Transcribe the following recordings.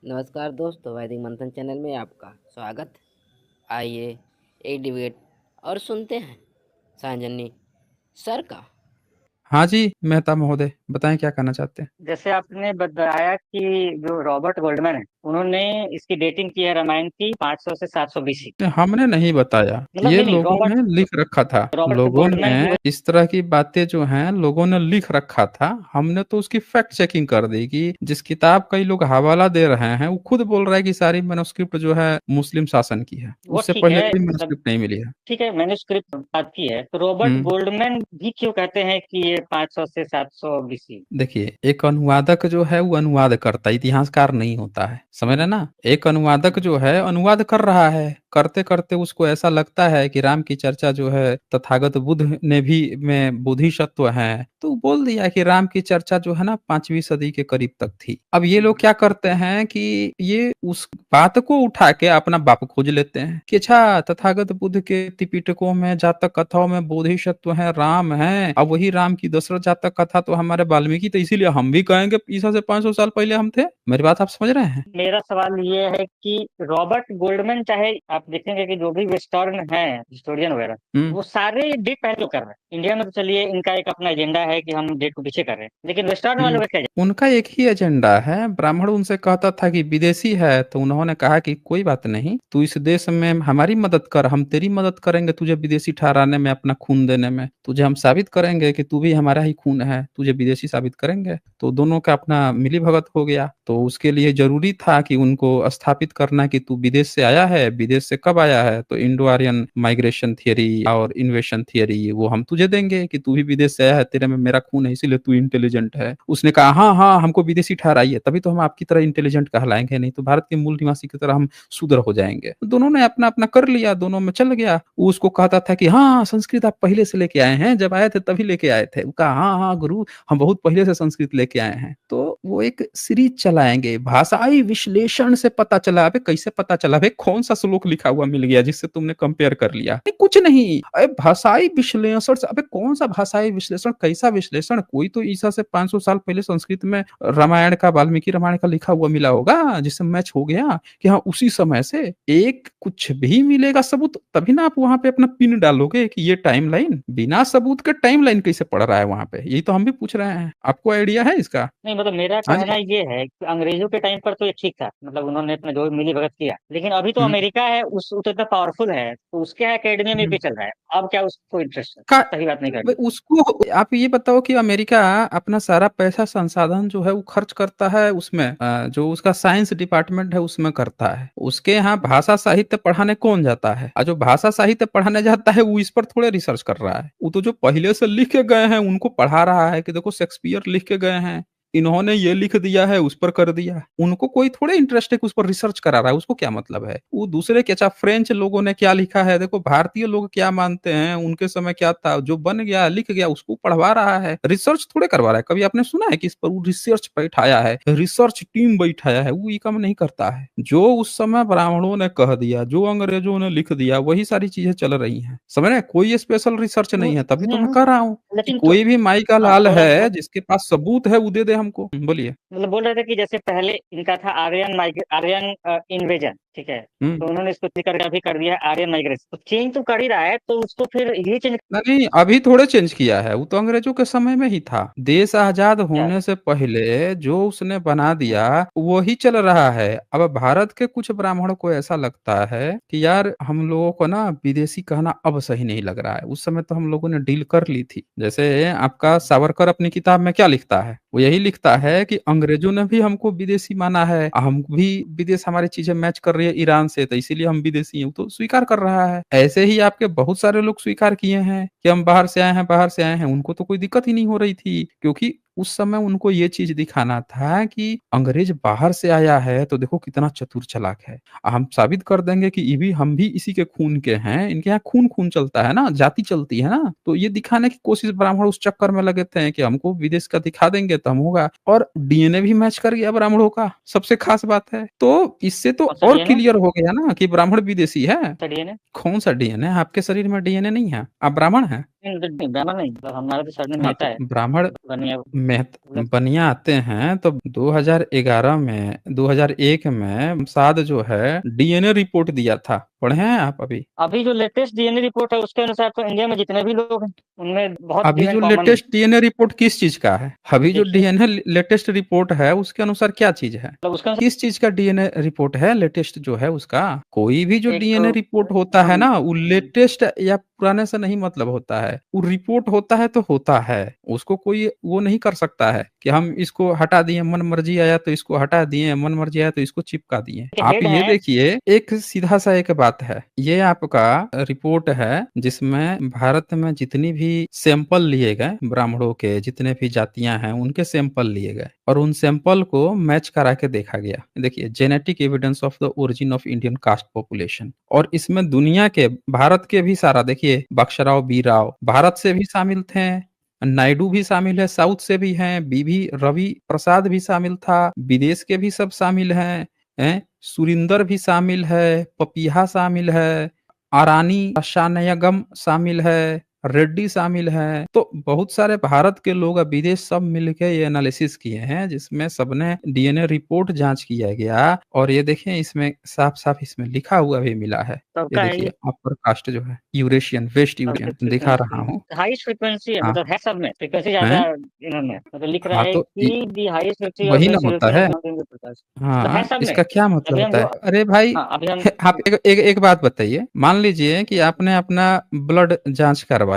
नमस्कार दोस्तों, वैदिक मंथन चैनल में आपका स्वागत। आइए एक डिबेट और सुनते हैं सांजनी सर का। हाँ जी, मेहता महोदय, बताएं क्या कहना चाहते हैं। जैसे आपने बताया कि जो रॉबर्ट गोल्डमैन है उन्होंने इसकी डेटिंग की है रामायण की 500 से 700 बीसी। हमने नहीं बताया, मतलब ये नहीं नहीं लोगों रॉबर्ट ने लिख रखा था। रॉबर्ट लोगों गोल्डमैन की ने इस तरह की बातें जो हैं लोगों ने लिख रखा था। हमने तो उसकी फैक्ट चेकिंग कर दी कि जिस किताब का ये लोग हवाला दे रहे हैं वो खुद बोल रहा है कि सारी मैन्युस्क्रिप्ट जो है मुस्लिम शासन की है, वो उससे ठीक पहले है कोई सब मैन्युस्क्रिप्ट नहीं मिली है। ठीक है, मैन्युस्क्रिप्ट बात की है तो रॉबर्ट हम्म गोल्डमैन भी क्यों कहते हैं कि ये 500 से 700 बीसी। देखिए, एक अनुवादक जो है वो अनुवाद करता है, इतिहासकार नहीं होता है, समझ रहे ना। एक अनुवादक जो है अनुवाद कर रहा है, करते करते उसको ऐसा लगता है कि राम की चर्चा जो है तथागत बुद्ध ने भी में बोधिसत्व है, तो वो बोल दिया कि राम की चर्चा जो है ना 5वीं सदी के करीब तक थी। अब ये लोग क्या करते हैं कि ये उस बात को उठा के अपना बाप खोज लेते हैं कि अच्छा, तथागत बुद्ध के त्रिपिटकों में जातक कथाओं में बोधिसत्व है, राम है। अब वही राम की दशरथ जातक कथा तो हमारे वाल्मीकि, तो इसीलिए हम भी कहेंगे ईसा से 500 साल पहले हम थे। मेरी बात आप समझ रहे हैं। मेरा सवाल ये है कि रॉबर्ट गोल्डमैन, चाहे आप देखेंगे कि जो भी वेस्टर्न है हिस्टोरियन वगैरह, हम्म वो सारे डेट पहले क्यों कर रहे हैं। इंडिया में तो चलिए इनका एक अपना एजेंडा है कि हम डेट को पीछे कर रहे हैं, लेकिन वेस्टर्न वालों का क्या उनका एक ही एजेंडा है। ब्राह्मण उनसे कहता था कि विदेशी है, तो उन्होंने कहा कि कोई बात नहीं, तू इस देश में हमारी मदद कर, हम तेरी मदद करेंगे तुझे विदेशी ठहराने में, अपना खून देने में। तुझे हम साबित करेंगे कि तू भी हमारा ही खून है, तुझे विदेशी साबित करेंगे। तो दोनों का अपना मिली भगत हो गया। तो उसके लिए जरूरी था कि उनको स्थापित करना कि तू विदेश से आया है। विदेश से कब आया है? तो इंडो आर्यन माइग्रेशन थियरी और इन्वेशन थियरी वो हम तुझे देंगे कि तू भी विदेश से आया है, तेरे में मेरा खून है, इसीलिए तू इंटेलिजेंट है। उसने कहा हाँ हाँ, हमको विदेशी ठहराइए, तभी तो हम आपकी तरह इंटेलिजेंट कहलाएंगे, नहीं तो भारत के मूल निवासी की तरह हम शूद्र हो जाएंगे। दोनों ने अपना अपना कर लिया, दोनों में चल गया। वो उसको कहता था कि हाँ, संस्कृत आप पहले से लेके आए हैं, जब आए थे तभी लेके आए थे। वो कहा हाँ हाँ गुरु, हम बहुत पहले से संस्कृत लेके आए हैं। तो वो एक सीरीज चलाएंगे, भाषाई विश्लेषण से पता चला। अबे कैसे पता चला? भाई कौन सा श्लोक लिखा हुआ मिल गया जिससे तुमने कंपेयर कर लिया? नहीं, कुछ नहीं। अरे भाषाई विश्लेषण से, अबे कौन सा भाषाई विश्लेषण, कैसा विश्लेषण? कोई तो ईसा से 500 साल पहले संस्कृत में रामायण का, वाल्मीकि रामायण का लिखा हुआ मिला होगा जिससे मैच हो गया कि हाँ उसी समय से। एक कुछ भी मिलेगा सबूत तभी ना आप वहां पे अपना पिन डालोगे कि ये टाइमलाइन। बिना सबूत के टाइमलाइन कैसे पड़ रहा है वहां पे? यही तो हम भी पूछ रहे हैं। आपको आइडिया है इसका? नहीं, मतलब मेरा हाँ कहना जी। ये है कि अंग्रेजों के टाइम पर तो ये ठीक था, मतलब उन्होंने अपना जो मिली भगत किया, लेकिन अभी तो हम्म अमेरिका है, उस इतना पावरफुल है तो उसके एकेडमी में भी हम्म चल रहा है। अब क्या उसको इंटरेस्ट है, का सही बात नहीं भाई करनी। उसको आप ये बताओ कि अमेरिका अपना सारा पैसा संसाधन जो है वो खर्च करता है उसमें, जो उसका साइंस डिपार्टमेंट है उसमें करता है। उसके यहाँ भाषा साहित्य पढ़ाने कौन जाता है? और जो भाषा साहित्य पढ़ाने जाता है वो इस पर थोड़े रिसर्च कर रहा है। वो तो जो पहले से लिख के गए हैं उनको पढ़ा रहा है कि देखो शेक्सपियर लिख के गए हैं, इन्होंने ये लिख दिया है, उस पर कर दिया। उनको कोई थोड़े इंटरेस्ट है कि उस पर रिसर्च करा रहा है, उसको क्या मतलब है? वो दूसरे के, अच्छा फ्रेंच लोगों ने क्या लिखा है देखो, भारतीय लोग क्या मानते हैं, उनके समय क्या था, जो बन गया लिख गया उसको पढ़वा रहा है, रिसर्च थोड़े करवा रहा है। कभी आपने सुना है कि इस पर वो रिसर्च बैठाया है, रिसर्च टीम बैठाया है? वो ये काम नहीं करता है। जो उस समय ब्राह्मणों ने कह दिया, जो अंग्रेजों ने लिख दिया, वही सारी चीजें चल रही हैं, समझ रहे हैं? कोई स्पेशल रिसर्च नहीं है। तभी तो मैं कह रहा हूँ कि लेकिन तो कोई भी माई का हाँ, लाल थोड़ा है जिसके पास सबूत है वो दे दे हमको। बोलिए। मतलब बोल रहे थे कि जैसे पहले इनका था आर्यन इन्वेजन, ठीक है, हम्म तो उन्होंने इसको करके अभी कर दिया आर्यन माइग्रेशन, तो चेंज तो कर ही रहा है, तो उसको फिर ये चेंज नहीं, अभी थोड़े चेंज किया है, वो तो अंग्रेजों के समय में ही था। देश आजाद क्या है। होने से पहले जो उसने बना दिया वही चल रहा है। अब भारत के कुछ ब्राह्मणों को ऐसा लगता है कि यार हम लोगों को ना विदेशी कहना अब सही नहीं लग रहा है। उस समय तो हम लोगों ने डील कर ली थी। जैसे आपका सावरकर अपनी किताब में क्या लिखता है, वो यही लिखता है कि अंग्रेजों ने भी हमको विदेशी माना है, हम भी विदेश, हमारी चीजें मैच कर रही है ईरान से, तो इसीलिए हम विदेशी हैं। वो तो स्वीकार कर रहा है। ऐसे ही आपके बहुत सारे लोग स्वीकार किए हैं कि हम बाहर से आए हैं, बाहर से आए हैं। उनको तो कोई दिक्कत ही नहीं हो रही थी, क्योंकि उस समय उनको ये चीज दिखाना था कि अंग्रेज बाहर से आया है तो देखो कितना चतुर चालाक है। हम साबित कर देंगे कि ये भी, हम भी इसी के खून के हैं, इनके यहाँ खून खून चलता है ना, जाति चलती है ना। तो ये दिखाने की कोशिश ब्राह्मण उस चक्कर में लगे थे कि हमको विदेश का दिखा देंगे तो हम होगा। और डीएनए भी मैच कर गया ब्राह्मणों का, सबसे खास बात है। तो इससे तो कौन सा और डीएनए, क्लियर हो गया ना कि ब्राह्मण विदेशी है। डीएनए। कौन सा डीएनए? आपके शरीर में डीएनए नहीं है, आप ब्राह्मण हैं। ब्राह्मण नहीं, मतलब हमारा तो सरनेम हाँ मेहता तो है, ब्राह्मण बनिया में मतलब। बनिया आते हैं तो 2011 में 2001 में साद जो है डीएनए रिपोर्ट दिया था, पढ़े हैं आप अभी? अभी जो लेटेस्ट डीएनए रिपोर्ट है उसके अनुसार तो इंडिया में जितने भी लोग हैं उनमें बहुत अभी जीन जो कॉमन है। लेटेस्ट डीएनए रिपोर्ट किस चीज का है? अभी जो देखिए, डीएनए लेटेस्ट रिपोर्ट है उसके अनुसार क्या चीज है? मतलब उसके अनुसार किस चीज का डीएनए रिपोर्ट है लेटेस्ट जो है उसका? कोई भी जो एक डीएनए रिपोर्ट होता है हम ना वो लेटेस्ट या पुराने से नहीं मतलब होता है, वो रिपोर्ट होता है तो होता है, उसको कोई वो नहीं कर सकता है कि हम इसको हटा दिए, मन मर्जी आया तो इसको हटा दिए, मन मर्जी आया तो इसको चिपका दिए। आप हेड ये हैं। देखिए, एक सीधा सा एक बात है, ये आपका रिपोर्ट है जिसमें भारत में जितनी भी सैंपल लिए गए, ब्राह्मणों के जितने भी जातियां हैं उनके सैंपल लिए गए और उन सैंपल को मैच करा के देखा गया। देखिए, genetic evidence of the origin of Indian caste population, और इसमें दुनिया के, भारत के भी सारा देखिए, बख्शराव बी राव भारत से भी शामिल थे, नायडू भी शामिल है, साउथ से भी हैं, बीवी रवि प्रसाद भी शामिल था, विदेश के भी सब शामिल हैं, सुरिंदर भी शामिल है, पपीहा शामिल है, आरानी शानयगम शामिल है, रेड्डी शामिल है, तो बहुत सारे भारत के लोग और विदेश सब मिलके ये एनालिसिस किए हैं जिसमें सबने डीएनए रिपोर्ट जांच किया गया, और ये देखें इसमें साफ साफ इसमें लिखा हुआ भी मिला है। ये सबका है देखिए ये। अपर कास्ट जो है यूरेशियन, वेस्ट यूरेशियन दिखा रहा हूँ। हाईएस्ट फ्रीक्वेंसी है, हाँ मतलब है सब में फ्रीक्वेंसी ज्यादा है। है। इन्होंने मतलब लिख रहा हाँ है तो कि दी हाईएस्ट फ्रीक्वेंसी ऑफ वही ना वेस्ट होता यूरोपियन है। अकाउंटिंग प्रकाश, मतलब है हाँ, सब में। इसका क्या मतलब अभी हम होता जो, है? अरे भाई, हाँ अभी हम, आप एक बात बताइए, मान लीजिए कि आपने अपना ब्लड जांच करवाया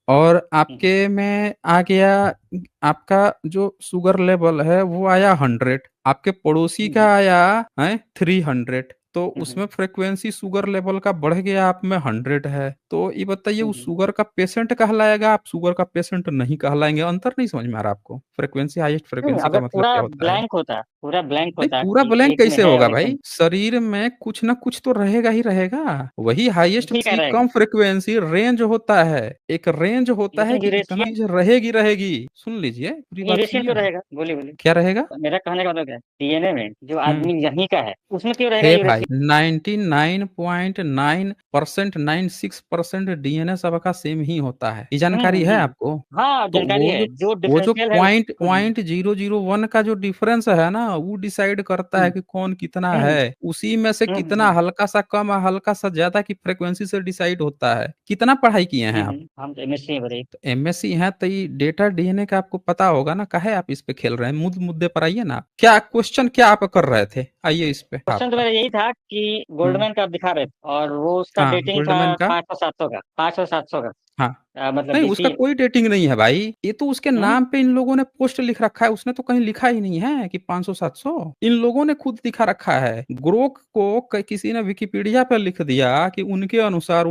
और आपके में आ गया, आपका जो शुगर लेवल है वो आया 100, आपके पड़ोसी का आया है 300, तो उसमें फ्रीक्वेंसी शुगर लेवल का बढ़ गया, आप में 100 है, तो ये बताइए वो शुगर का पेशेंट कहलाएगा, आप शुगर का पेशेंट नहीं कहलाएंगे? अंतर नहीं समझ में आ रहा आपको? फ्रीक्वेंसी, हाईएस्ट नहीं, फ्रीक्वेंसी का अगर मतलब पूरा क्या होता है? ब्लैंक होता है, पूरा ब्लैंक नहीं, होता है पूरा कि ब्लैंक एक में कैसे है होगा और एक में भाई? शरीर में कुछ ना कुछ तो रहेगा ही रहेगा। वही हाईएस्ट ठीक है की रहेगा। कम फ्रीक्वेंसी रेंज होता है, एक रेंज होता है लेकिन कि इतना चीज रहेगी रहेगी। सुन लीजिए, पूरी बात यूरेशियन सुनिए क्यों ना। रहेगा, बोलिए बोलिए। क्या रहेगा? मेरा कहने का मतलब क्या है, डीएनए में जो हम्म। आदमी यहीं का है उसमें क्यों रहेगा हे भाई, यूरेशियन। 99.9%, 96% डीएनए सबका सेम ही होता है, ये जानकारी है आपको? हाँ तो जानकारी है, जो वो जो डिफरेंशियल है पॉइंट उसको। पॉइंट 001 का जो डिफरेंस है ना, वो डिसाइड करता है हम्म कि कौन कितना हम्म है, उसी में से कितना हल्का सा कम और हल्का सा ज्यादा की फ्रीक्वेंसी से डिसाइड होता है। कितना पढ़ाई किए हैं आप? हम तो एमएससी है बड़े। तो एमएससी है तो ये डेटा डीएनए का आपको पता होगा ना, काहे आप इस पे खेल रहे हैं? मुद्दे पर आइए ना, क्या क्वेश्चन क्या आप कर रहे थे, आइए इस पे क्वेश्चन तो आपका। मेरा यही था कि हम्म। गोल्डमैन का आप दिखा रहे थे और वो उसका हाँ, डेटिंग था गोल्डमैन का। 500 700 का, 500 700 का। हाँ, मतलब नहीं उसका बीसी। कोई डेटिंग नहीं है भाई, ये तो उसके हम्म नाम पे इन लोगों ने पोस्ट लिख रखा है, उसने तो कहीं लिखा ही नहीं है कि 500 700, इन लोगों ने खुद दिखा रखा है। ग्रोक को किसी ने विकिपीडिया पे लिख दिया कि उनके अनुसार,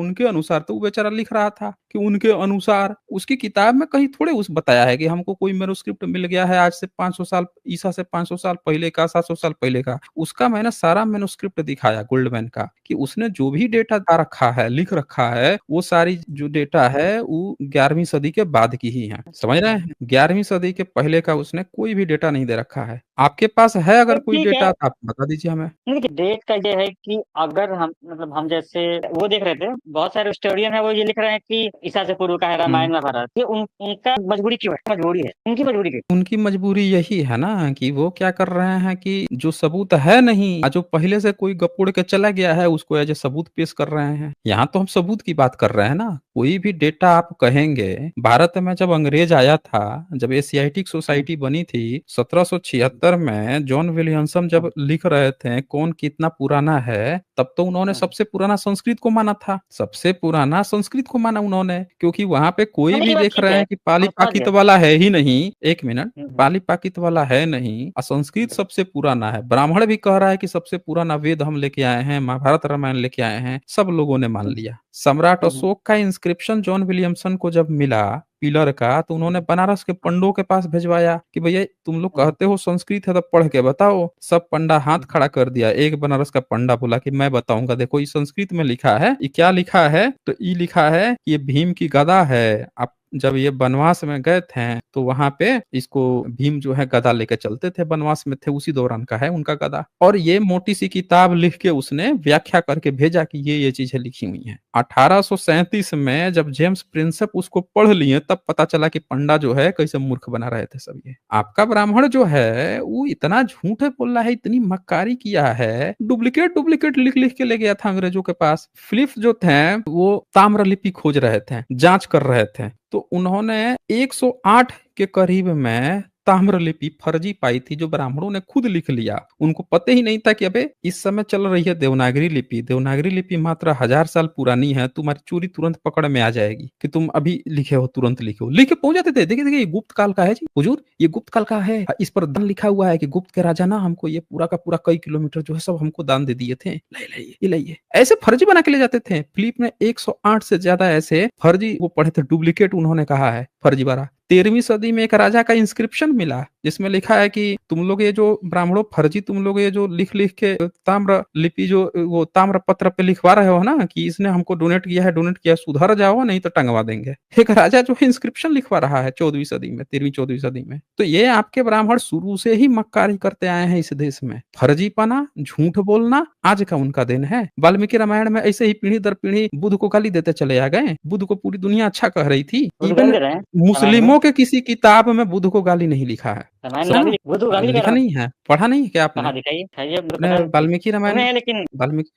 तो वो बेचारा लिख रहा था कि उनके अनुसार, उसकी किताब में कहीं थोड़े उस बताया है कि हमको कोई मैन्युस्क्रिप्ट मिल गया है आज से 500 साल, ईसा से 500 साल पहले का, 700 साल पहले का। उसका मैंने सारा मैन्युस्क्रिप्ट दिखाया गोल्डमैन का, कि उसने जो भी डेटा दा रखा है, लिख रखा है, वो सारी जो डेटा है वो 11वीं सदी के बाद की ही है, समझ रहे हैं? 11वीं सदी के पहले का उसने कोई भी डेटा नहीं दे रखा है। आपके पास है अगर कोई ठीक है। डेटा तो आप बता दीजिए हमें। नहीं देखिए, डेट का ये है कि अगर हम, मतलब हम जैसे वो देख रहे थे, बहुत सारे हिस्टोरियन है वो ये लिख रहे हैं कि ईसा से पूर्व का है हम्म। रामायण महाभारत, ये उनका मजबूरी क्यों है, मजबूरी है उनकी, मजबूरी क्यों। उनकी मजबूरी यही है ना कि वो क्या कर रहे हैं कि जो सबूत है नहीं, जो पहले से कोई गपुड़ के चला गया है उसको एज ए सबूत पेश कर रहे हैं। यहाँ तो हम सबूत की बात कर रहे हैं ना। कोई भी डेटा आप कहेंगे, भारत में जब अंग्रेज आया था, जब एशियाटिक सोसाइटी बनी थी 1776 में, जॉन विलियमसन जब लिख रहे थे कौन कितना पुराना है, तब तो उन्होंने सबसे पुराना संस्कृत को माना था, सबसे पुराना संस्कृत को माना उन्होंने, क्योंकि वहां पे कोई हाँ भी ये बात देख ठीक रहे है, हैं कि पाली हम समझ पाकित गए। वाला है ही नहीं, एक मिनट, हम्म, पाली पाकित वाला है नहीं, और संस्कृत सबसे पुराना है। ब्राह्मण भी कह रहा है कि सबसे पुराना वेद हम लेके आए हैं, महाभारत रामायण लेके आए हैं, सब लोगों ने मान लिया। सम्राट अशोक का इंस्क्रिप्शन जॉन विलियमसन को जब मिला पिलर का, तो उन्होंने बनारस के पंडों के पास भिजवाया कि भैया तुम लोग कहते हो संस्कृत है तो पढ़ के बताओ। सब पंडा हाथ खड़ा कर दिया, एक बनारस का पंडा बोला कि मैं बताऊंगा, देखो ये संस्कृत में लिखा है, ये क्या लिखा है, तो ये लिखा है कि ये भीम की गदा है, आप जब ये वनवास में गए थे तो वहां पे इसको भीम जो है गदा लेके चलते थे, वनवास में थे उसी दौरान का है उनका गदा। और ये मोटी सी किताब लिख के उसने व्याख्या करके भेजा कि ये चीजें लिखी हुई हैं। 1837 में जब जेम्स प्रिंसेप उसको पढ़ लिए तब पता चला कि पंडा जो है कैसे मूर्ख बना रहे थे सब। ये आपका ब्राह्मण जो है वो इतना झूठ बोल रहा है, इतनी मक्कारी किया है, डुप्लीकेट डुप्लीकेट लिख लिख के ले गया था अंग्रेजों के पास। फिलिप्स जो थे वो ताम्रलिपि खोज रहे थे, जांच कर रहे थे, तो उन्होंने 108 के करीब में ताम्रलिपि फर्जी पाई थी जो ब्राह्मणों ने खुद लिख लिया। उनको पता ही नहीं था कि अबे इस समय चल रही है देवनागरी लिपि, देवनागरी लिपि मात्र 1000 साल पुरानी है, तुम्हारी चोरी तुरंत पकड़ में आ जाएगी कि तुम अभी लिखे हो, तुरंत लिखे हो। लिखे पहुंच जाते थे, देखिए देखिए ये गुप्त काल का है जी हुजूर, ये गुप्त काल का है, इस पर दान लिखा हुआ है कि गुप्त के राजा ना हमको ये पूरा का पूरा कई किलोमीटर जो है सब हमको दान दे दिए थे, ये लाइए। ऐसे फर्जी बना के ले जाते थे। फिलिप ने 108 से ज्यादा ऐसे फर्जी वो पढ़े थे, डुप्लीकेट उन्होंने कहा है, फर्जी वाला। 13वीं सदी में एक राजा का इंस्क्रिप्शन मिला जिसमें लिखा है कि तुम लोग ये जो ब्राह्मणों फर्जी तुम लोग ये जो लिख लिख के ताम्र लिपि जो वो ताम्र पत्र पे लिखवा रहे हो ना कि इसने हमको डोनेट किया है, डोनेट किया है, सुधर जाओ नहीं तो टंगवा देंगे। एक राजा जो है इंस्क्रिप्शन लिखवा रहा है 14वीं सदी में, 13वीं 14वीं सदी में। तो ये आपके ब्राह्मण शुरू से ही मक्कारी करते आए हैं इस देश में। फर्जीपना, झूठ बोलना आज का उनका दिन है। वाल्मीकि रामायण में ऐसे ही पीढ़ी दर पीढ़ी बुद्ध को गाली देते चले आ गए। बुद्ध को पूरी दुनिया अच्छा कह रही थी। बुद्ध गाली इवन दे रहे हैं रामायण में। मुस्लिमों के किसी किताब में बुद्ध को गाली नहीं लिखा है, रामायण सुना? में बुद्ध को गाली कह लिखा रहा है। नहीं है, पढ़ा नहीं है क्या आपने? कहाँ दिखाइए, दिखाइए, मुझे आपने पता है। वाल्मीकि रामायण, सुना है लेकिन वाल्मीकि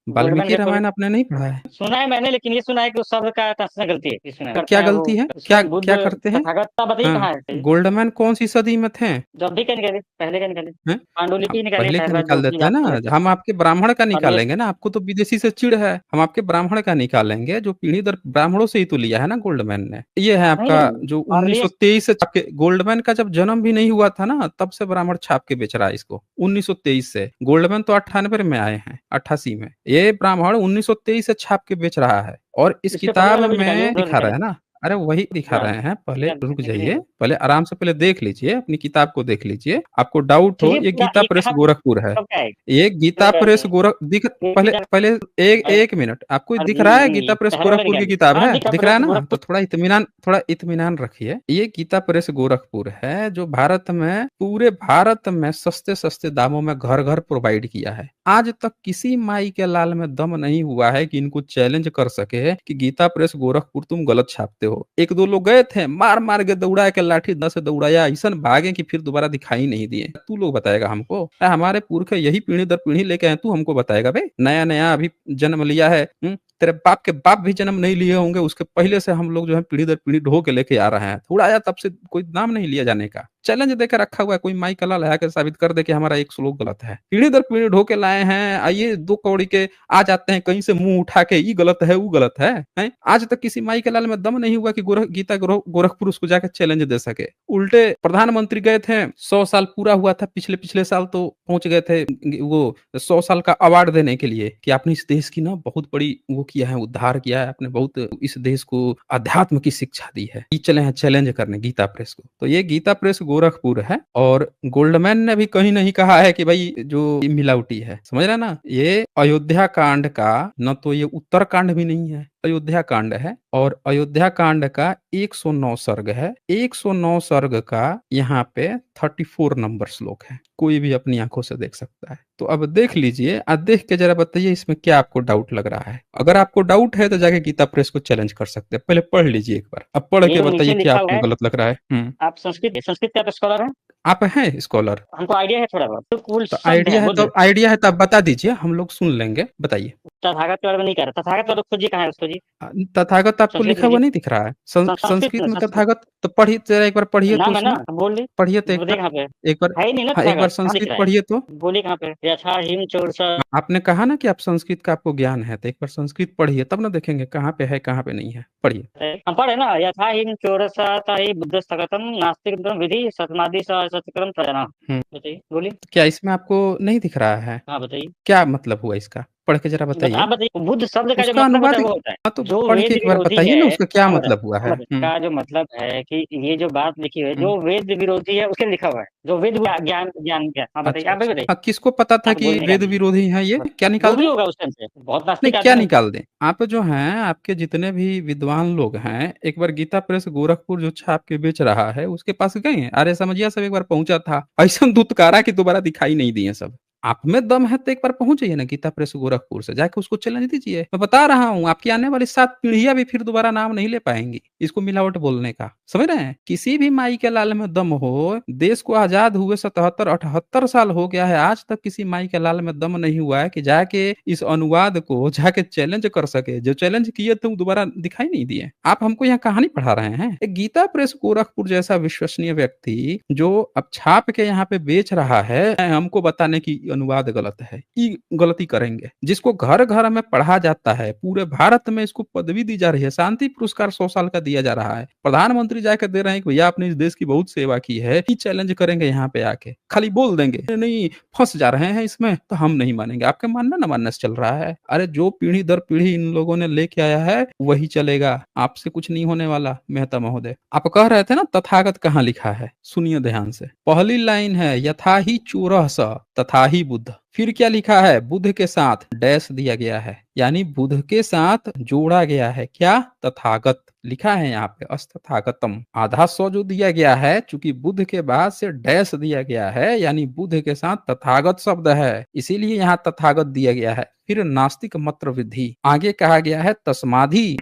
गोल्डमैन वाल्मीकि ने रामायण आपने नहीं पढ़ा है? सुना है मैंने, लेकिन ये सुना है कि उस शब्द का ट्रांसलेशन गलती है इसमें करते क्या हैं वो। गलती है? उसमें क्या बुद्ध क्या करते हैं? तथागत का बताइए हाँ, कहाँ है। गोल्डमैन कौन सी सदी में थे? जब भी क्या निकाले, पहले क्या निकाले, हैं? पांडुलिपि ही निकाले पहले का शायद जो निकाल भी देते हैं आप ना, समझते हम आपके ब्राह्मण का हैं। निकालेंगे ना, आपको तो विदेशी से चिढ़ है, हम आपके ब्राह्मण का निकालेंगे जो पीढ़ी दर ब्राह्मणों से ही तो लिया है ना गोल्डमैन ने। ये है नहीं आपका नहीं, जो और लिए 1923 से छाप के, गोल्डमैन का जब जन्म भी नहीं हुआ था ना तब से ब्राह्मण छाप के बेच रहा है इसको, 1923 से। गोल्डमैन तो 98 में आए हैं, 88 में, ये ब्राह्मण 1923 से छाप के बेच रहा है। और इस इसके पहले किताब वाला भी निकालिए, में उधर दिखा रहा निकालिए है ना, अरे वही दिखा पूरा रहे हैं, पहले निकाल रुक निकालिए। जाइए, पहले आराम से पहले देख लीजिए, अपनी किताब को देख लीजिए, आपको डाउट हो। चलिए ये पूरा गीता ये प्रेस कहाँ गोरखपुर है, कब का है ये गीता प्रेस गोरख दिख, पहले पहले एक और एक मिनट, आपको दिख रहा है गीता प्रेस पहले वाला गोरखपुर की निकालिए। किताब हाँ है? दिखा दिख रहा है ना? तो गोरखपुर। थोड़ा इत्मीनान रखिए। ये गीता प्रेस गोरखपुर है जो भारत में, पूरे भारत में सस्ते सस्ते दामों में घर घर प्रोवाइड किया है। आज तक किसी माई के लाल में दम नहीं हुआ है कि इनको चैलेंज कर सके कि गीता प्रेस गोरखपुर तुम गलत छापते हो। एक दो लोग गए थे, मार मार के दौड़ा के लाठी 10 से दौड़ाया, ऐसा भागे कि फिर दोबारा दिखाई नहीं दिए। तू लोग बताएगा हमको? हमारे पुरखे यही पीढ़ी दर पीढ़ी लेके आए, तू हमको बताएगा बे? नया नया अभी जन्म लिया है, तेरे बाप के बाप भी जन्म नहीं लिए होंगे, उसके पहले से हम लोग जो है पीढ़ी दर पीढ़ी ढो के लेके आ रहे हैं। थोड़ा आया तब से कोई नाम नहीं लिया जाने का। चैलेंज देकर रखा हुआ है, कोई माई कला लगा के साबित कर दे कि हमारा एक श्लोक गलत है। पीढ़ी दर पीढ़ी ढो के लाए हैं, आइए 2 कौड़ी के आ जाते हैं कहीं से मुंह उठा के, ये गलत है वो गलत है, हैं? आज तक किसी माई के लाल में दम नहीं हुआ कि गीता गोरखपुर उसको जाकर चैलेंज दे सके। उल्टे प्रधानमंत्री गए थे, 100 साल पूरा हुआ था पिछले पिछले साल, तो पहुंच गए थे वो 100 साल का अवार्ड देने के लिए कि आपने इस देश की ना बहुत बड़ी वो किया है, उद्धार किया है आपने, बहुत इस देश को अध्यात्म की शिक्षा दी है। ये चले हैं चैलेंज करने गीता प्रेस को। तो ये गीता प्रेस गोरखपुर है। और गोल्डमैन ने भी कहीं नहीं कहा है कि भाई जो मिलावटी है, समझ रहे ना? ये अयोध्या कांड का न तो ये उत्तर कांड भी नहीं है, अयोध्या कांड है। और अयोध्या कांड का 109 सर्ग है, 109 सर्ग का यहाँ पे 34 नंबर श्लोक है, कोई भी अपनी आंखों से देख सकता है। तो अब देख लीजिए, अब देख के जरा बताइए इसमें क्या आपको डाउट लग रहा है। अगर आपको डाउट है तो जाके गीता प्रेस को चैलेंज कर सकते हैं, पहले पढ़ लीजिए एक बार, अब पढ़ ये के जो नीचे बताइए क्या लिखा हुआ आपको है, गलत लग रहा है। आप संस्कृत का स्कॉलर हैं? आप हैं स्कॉलर? हमको आइडिया है थोड़ा बहुत, तो कुल तो शब्द है बुद्ध। आइडिया है तो आप बता दीजिए, हम लोग सुन लेंगे, बताइए। तथागत के बारे में नहीं कह रहा, तथागत वाला खोजिए कहाँ है उसको जी। तथागत आपको संस्कृत लिखा में हुआ जी, नहीं दिख रहा है? संस्कृत संस्कृत में, में संस्कृत तथागत तो पढ़िए जरा, एक बार पढ़िए तो नाम है ना, उसमें, बोलिए पढ़िए तो एक बोलिए बार, कहाँ पे एक बार। है ही नहीं ना हाँ, एक बार तथागत, कहाँ दिख संस्कृत रहा है, पढ़िए तो। बोलिए कहाँ पे। यथा हिम चोरसा। आपने कहा ना कि आप संस्कृत का आपको ज्ञान है, तो एक बार संस्कृत पढ़िए तब ना देखेंगे कहाँ पे है कहाँ पे नहीं है। पढ़िए। हम पढ़े ना, यथा हिम चोरसा ताहि बुद्ध स्थगतम नास्तिक विधि सतमादि सत्यक्रम प्रजना। हम्म बताइए, बोलिए। क्या इसमें आपको नहीं दिख रहा है? हाँ बताइए। क्या मतलब हुआ इसका? पढ़ के जरा बताइए। आप बताइए, बुद्ध शब्द का जो उसका मतलब होता अनुवाद है वो होता है हाँ, तो जो पढ़ वेद के एक बार विरोधी बताइए ना है। उसका क्या हम बताते मतलब हुआ है। इसका जो मतलब है कि ये जो बात लिखी है हुँ। जो वेद विरोधी है उसके लिखा हुआ है, जो वेद ज्ञान ज्ञान क्या। हाँ बताइए, अच्छा, आप भी अच्छा। बताइए। हाँ, किसको पता था आप कि बोलने का वेद नहीं विरोधी हैं ये? है, क्या जो निकाल भी दें? होगा उस टाइम पे बहुत नहीं, नास्तिक क्या आदमी होंगे। निकाल दें? आप जो हैं, आपके जितने भी विद्वान लोग हैं, एक बार गीता प्रेस गोरखपुर जो छाप के बेच रहा है, उसके पास गए हैं? आर्य समाजिया सब एक बार पहुँचा था। ऐसन धुतकारा कि दोबारा दिखाई नहीं दिए सब। आप में दम है तो एक बार पहुँच जाइए ना गीता प्रेस गोरखपुर से, जाके उसको चैलेंज दीजिए। मैं बता रहा हूँ, आपकी आने वाली 7 पीढ़ियाँ भी फिर दोबारा नाम नहीं ले पाएँगी, इसको मिलावट बोलने का। समझ रहे हैं? किसी भी माई के लाल में दम हो, देश को आज़ाद हुए 77-78 साल हो गया है, आज तक किसी माई के लाल में दम नहीं हुआ है कि जाके इस अनुवाद को जाके चैलेंज कर सके। जो चैलेंज किए थे वो दोबारा दिखाई नहीं दिए। आप हमको यहाँ कहानी पढ़ा रहे हैं। एक गीता प्रेस गोरखपुर जैसा विश्वसनीय व्यक्ति जो अब छाप के यहाँ पे बेच रहा है, हमको बताने की अनुवाद गलत है, ये गलती करेंगे। जिसको घर घर में पढ़ा जाता है, पूरे भारत में इसको पदवी दी जा रही है, शांति पुरस्कार 100 साल का दिया जा रहा है, प्रधानमंत्री जाकर दे रहे हैं कि भैया आपने इस देश की बहुत सेवा की है, ये चैलेंज करेंगे यहाँ पे आके, खाली बोल देंगे नहीं फंस जा रहे हैं इसमें तो हम नहीं मानेंगे। आपके मानना न मानना से चल रहा है। अरे जो पीढ़ी दर पीढ़ी इन लोगों ने लेके आया है वही चलेगा, आपसे कुछ नहीं होने वाला। मेहता महोदय, आप कह रहे थे ना तथागत कहाँ लिखा है, सुनिए ध्यान से। पहली लाइन है यथा ही चोरः स तथा ही बुद्ध। फिर क्या लिखा है, बुद्ध के साथ डैश दिया गया है, यानी बुद्ध के साथ जोड़ा गया है क्या, तथागत लिखा है यहाँ पे, अस्तथागतम। आधा सौ जो दिया गया है, चूंकि बुद्ध के बाद से डैश दिया गया है, यानी बुद्ध के साथ तथागत शब्द है, इसीलिए यहाँ तथागत दिया गया है। फिर नास्तिक मत्र विधि, आगे कहा गया है तस्माधि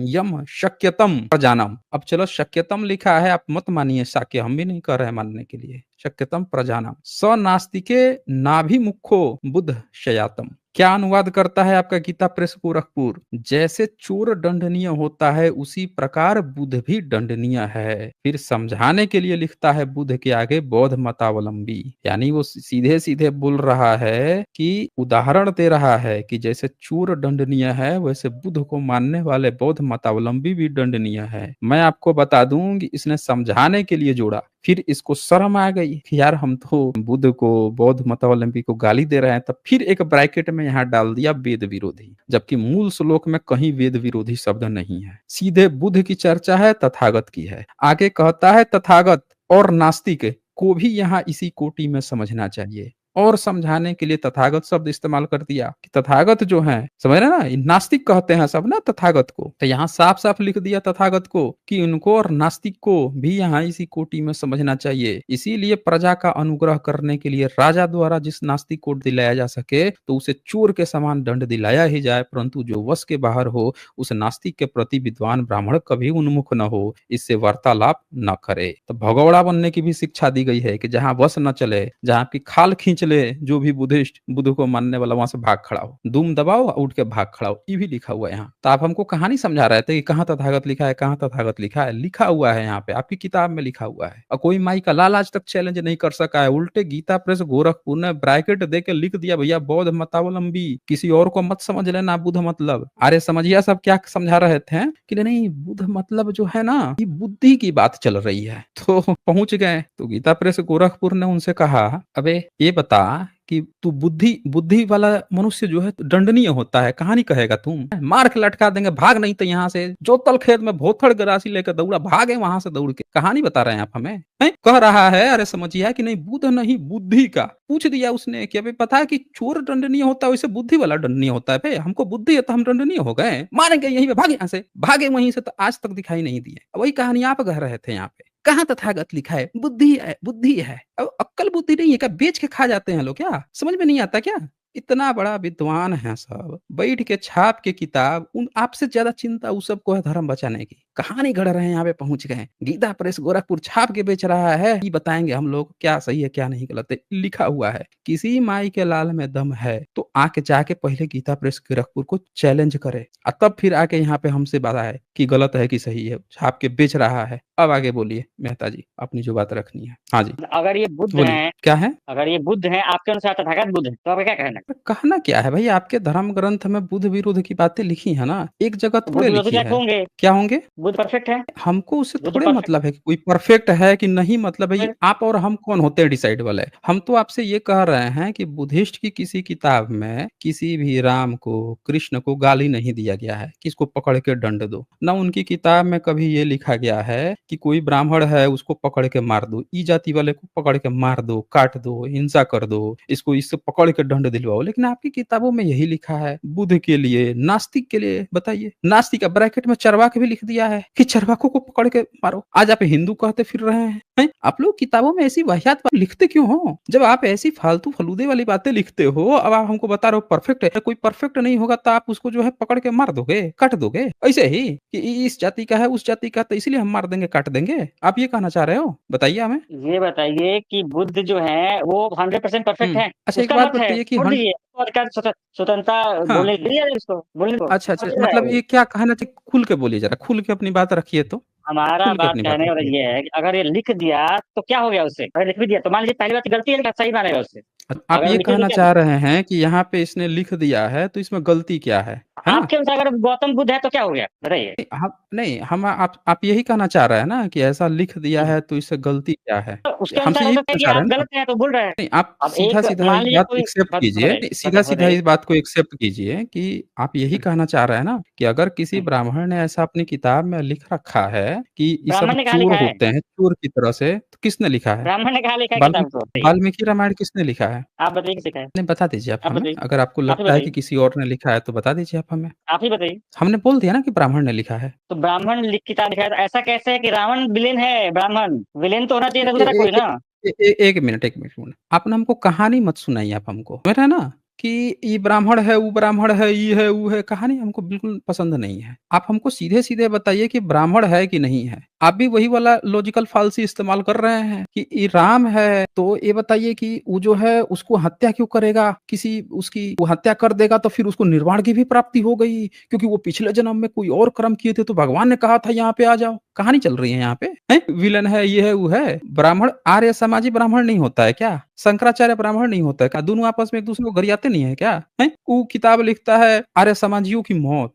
यम शक्यतम प्रजानम। अब चलो शक्यतम लिखा है, आप मत मानिए शाक्य, हम भी नहीं कर रहे हैं मानने के लिए। शक्यतम प्रजानम स नास्तिके नाभिमुखो बुद्ध शयातम। क्या अनुवाद करता है आपका गीता प्रेस गोरखपुर, जैसे चोर दंडनीय होता है उसी प्रकार बुद्ध भी दंडनीय है। फिर समझाने के लिए लिखता है बुद्ध के आगे बौद्ध मतावलंबी, यानी वो सीधे सीधे बोल रहा है कि उदाहरण दे रहा है कि जैसे चोर दंडनीय है वैसे बुद्ध को मानने वाले बौद्ध मतावलंबी भी दंडनीय है। मैं आपको बता दूं कि इसने समझाने के लिए जोड़ा, फिर इसको शर्म आ गई कि यार हम तो बुद्ध को बौद्ध मतावलंबी को गाली दे रहे हैं, तब फिर एक ब्रैकेट में यहाँ डाल दिया वेद विरोधी, जबकि मूल श्लोक में कहीं वेद विरोधी शब्द नहीं है। सीधे बुद्ध की चर्चा है, तथागत की है। आगे कहता है तथागत और नास्तिक को भी यहाँ इसी कोटि में समझना चाहिए, और समझाने के लिए तथागत शब्द इस्तेमाल कर दिया कि तथागत जो है, समझ रहे ना, नास्तिक कहते हैं सब ना तथागत को, तो यहाँ साफ साफ लिख दिया तथागत को कि उनको और नास्तिक को भी यहाँ इसी कोटि में समझना चाहिए। इसीलिए प्रजा का अनुग्रह करने के लिए राजा द्वारा जिस नास्तिक को दिलाया जा सके तो उसे चोर के समान दंड दिलाया ही जाए, परंतु जो वश के बाहर हो उस नास्तिक के प्रति विद्वान ब्राह्मण कभी उन्मुख न हो, इससे वार्तालाप न करे। तो भगौड़ा बनने की भी शिक्षा दी गई है कि जहाँ वश न चले, जहाँ आपकी खाल खींच ले जो भी बुद्धिस्ट बुद्ध को मानने वाला, वहां से भाग खड़ा हो, दुम दबाओ उठ के भाग खड़ा हो, ये भी लिखा हुआ है यहाँ। तो आप हमको कहानी समझा रहे थे कि कहाँ तथागत लिखा है, कहाँ तथागत लिखा है, लिखा हुआ है यहाँ पे, आपकी किताब में लिखा हुआ है। और कोई माई का लाल आज तक चैलेंज नहीं कर सका है। उल्टे गीता प्रेस गोरखपुर ने ब्रैकेट दे के लिख दिया भैया बौद्ध मतावलंबी, किसी और को मत समझ लेना बुद्ध मतलब। अरे समझिया सब क्या समझा रहे थे कि नहीं बुद्ध मतलब जो है ना ये बुद्धि की बात चल रही है, तो पहुंच गए। तो गीता प्रेस गोरखपुर ने उनसे कहा अबे ये बता कि तू बुद्धि बुद्धि वाला मनुष्य जो है दंडनीय होता है, कहानी कहेगा तुम, मार के लटका देंगे, भाग नहीं तो यहाँ से जोतल खेत में भोथड़ गरासी लेकर दौड़ा, भागे वहां से दौड़ के, कहानी बता रहे हैं आप हमें। कह रहा है अरे समझिए कि नहीं बुद्ध नहीं बुद्धि का। पूछ दिया उसने कि अभी पता है कि चोर दंडनीय होता है वैसे बुद्धि वाला दंडनीय होता है, भाई हमको बुद्धि है तो हम दंडनीय हो गए, मारेंगे यहीं पे, भागे यहाँ से, भागे वहीं से, तो आज तक दिखाई नहीं दिए। वही कहानी आप कह रहे थे यहाँ पे, कहाँ तथागत लिखा है, बुद्धि है बुद्धि है। अब अक्ल बुद्धि नहीं है क्या, बेच के खा जाते हैं लोग, क्या समझ में नहीं आता क्या? इतना बड़ा विद्वान है सब, बैठ के छाप के किताब, उन आपसे ज्यादा चिंता उस सबको है धर्म बचाने की। कहानी गढ़ रहे हैं, यहाँ पे पहुंच गए। गीता प्रेस गोरखपुर छाप के बेच रहा है, ये बताएंगे हम लोग क्या सही है क्या नहीं गलत है। लिखा हुआ है किसी माई के लाल में दम है तो आके जाके पहले गीता प्रेस गोरखपुर को चैलेंज करे, और तब फिर आके यहाँ पे हमसे बताए कि गलत है कि सही है। छाप के बेच रहा है। अब आगे बोलिए मेहता जी, अपनी जो बात रखनी है। हाँ जी अगर ये बुद्ध बोलिए, हैं, क्या है? अगर ये बुद्ध हैं आपके अनुसार तथागत बुद्ध है, तो आपका क्या कहना है? कहना क्या है भाई, आपके धर्म ग्रंथ में बुद्ध विरोध की बातें लिखी है ना, एक जगह तो बुद्ध थोड़े विरोधी लिखी क्या है। होंगे? क्या होंगे? बुद्ध परफेक्ट है, हमको उससे बुद्ध थोड़े परफेक्ट मतलब है कि कोई परफेक्ट है कि नहीं, मतलब है ये फिर आप और हम कौन होते हैं डिसाइड वाले। हम तो आपसे ये कह रहे हैं कि बुद्धिस्ट की किसी किताब में किसी भी राम को, कृष्ण को गाली नहीं दिया गया है कि इसको पकड़ के दंड दो। ना उनकी किताब में कभी ये लिखा गया है कि कोई ब्राह्मण है उसको पकड़ के मार दो, ई जाति वाले को पकड़ के मार दो, काट दो, हिंसा कर दो, इसको इससे पकड़ के दंड दिलवाओ। लेकिन आपकी किताबों में यही लिखा है बुद्ध के लिए, नास्तिक के लिए। बताइए, नास्तिक का ब्रैकेट में चरवाक भी लिख दिया है कि चरवाकों को पकड़ के मारो। आज आप हिंदू कहते फिर रहे हैं। आप लोग किताबों में ऐसी वाहियात बात लिखते क्यों हो? जब आप ऐसी फालतू फलूदे वाली बातें लिखते हो, अब आप हमको बता रहे हो परफेक्ट है। कोई परफेक्ट नहीं होगा तो आप उसको जो है पकड़ के मार दोगे, काट दोगे, ऐसे ही कि इस जाति का है, उस जाति का, तो इसलिए हम मार देंगे, काट देंगे। आप ये कहना चाह रहे हो? बताइए हमें। ये बताइए कि बुद्ध जो है वो 100% परफेक्ट है, अच्छा, एक उसका बात मत है, बताइए कि छोड़ हम दीजिए, उसको अधिकार स्वतंत्रता हाँ, बोलने दीजिए इसको, बोलने दो, अच्छा, अच्छा, समझ रहा है मतलब वो। ये क्या कहना चाहिए? खुल के बोलिए ज़रा, खुल के अपनी बात रखिए तो, हमारा खुल के बात अपनी बात कहने वाला रखिए। ये है कि अगर ये लिख दिया तो क्या हो गया उससे? अगर लिख भी दिया तो मान लीजिए पहली बात गलती है, क्या सही मानेगा उससे? आप अगर वो ये लिखे तो कहना क्या? चाह रहे हैं कि यहाँ पे इसने लिख दिया है तो इसमें गलती क्या है ना? आपके अनुसार अगर गौतम बुद्ध है तो क्या हो गया बताइए? हम आप यही कहना चाह रहे हैं ना कि ऐसा लिख दिया हम्म। है तो इससे गलती क्या है? तो उसके हमसे अनुसार हो यही सकता है पूछना कि चाह रहे आप हैं ना? गलत हैं तो बोल रहे हैं। नहीं, आप अब एक सीधा-सीधा मान इस लीजिए बात को कोई एक्सेप्ट कीजिए, बताइए नहीं, सीधा-सीधा बताइए। इस बात को एक्सेप्ट कीजिए कि आप यही कहना चाह रहे हैं ना कि अगर किसी हम्म। ब्राह्मण ने ऐसा अपनी किताब में लिख रखा है कि ये सब ब्राह्मण ने कहाँ चोर लिखा है? होते हैं, चोर की तरह से, तो किसने लिखा है? ब्राह्मण ने कहाँ लिखा है किताब वाल्मीकि को? बताइए। वाल्मीकि रामायण किसने लिखा है? आप बताइए किसे लिखा है? नहीं, बता दीजिए आप आप हमें। बताइए। अगर आपको आप ही लगता है कि बताइए। किसी और ने लिखा है तो बता दीजिए आप हमें। आप ही बताइए। हमने बोल दिया ना कि ब्राह्मण ने लिखा है। तो ब्राह्मण लिख किताब लिखा है तो ऐसा कैसे है कि रावण विलेन है? ब्राह्मण विलेन तो होना चाहिए ए था ए दूसरा ए कोई ए ना। ए ए 1 मिनट। आप ना हमको कहानी मत सुनाइए आप हमको। समझ रहे हैं ना? कि ये ब्राह्मण है, वो ब्राह्मण है, ये है, वो है, कहानी हमको बिल्कुल पसंद नहीं है। आप हमको सीधे-सीधे बताइए कि ब्राह्मण है कि नहीं है? आप भी वही वाला लॉजिकल फालसी इस्तेमाल कर रहे हैं कि ये राम है, तो ये बताइए कि वो जो है उसको हत्या क्यों करेगा? किसी उसकी वो हत्या कर देगा तो फिर उसको निर्वाण की भी प्राप्ति हो गई, क्योंकि वो पिछले जन्म में कोई और कर्म किए थे तो भगवान ने कहा था यहाँ पे आ जाओ। कहानी चल रही है यहाँ पे, हैं? विलन है, ये है, वो है। ब्राह्मण आर्य समाजी ब्राह्मण नहीं होता है क्या? शंकराचार्य ब्राह्मण नहीं होता है क्या? दोनों आपस में एक दूसरे को गरियाते नहीं है क्या? हैं? वो किताब लिखता है आर्य समाजियों की मौत,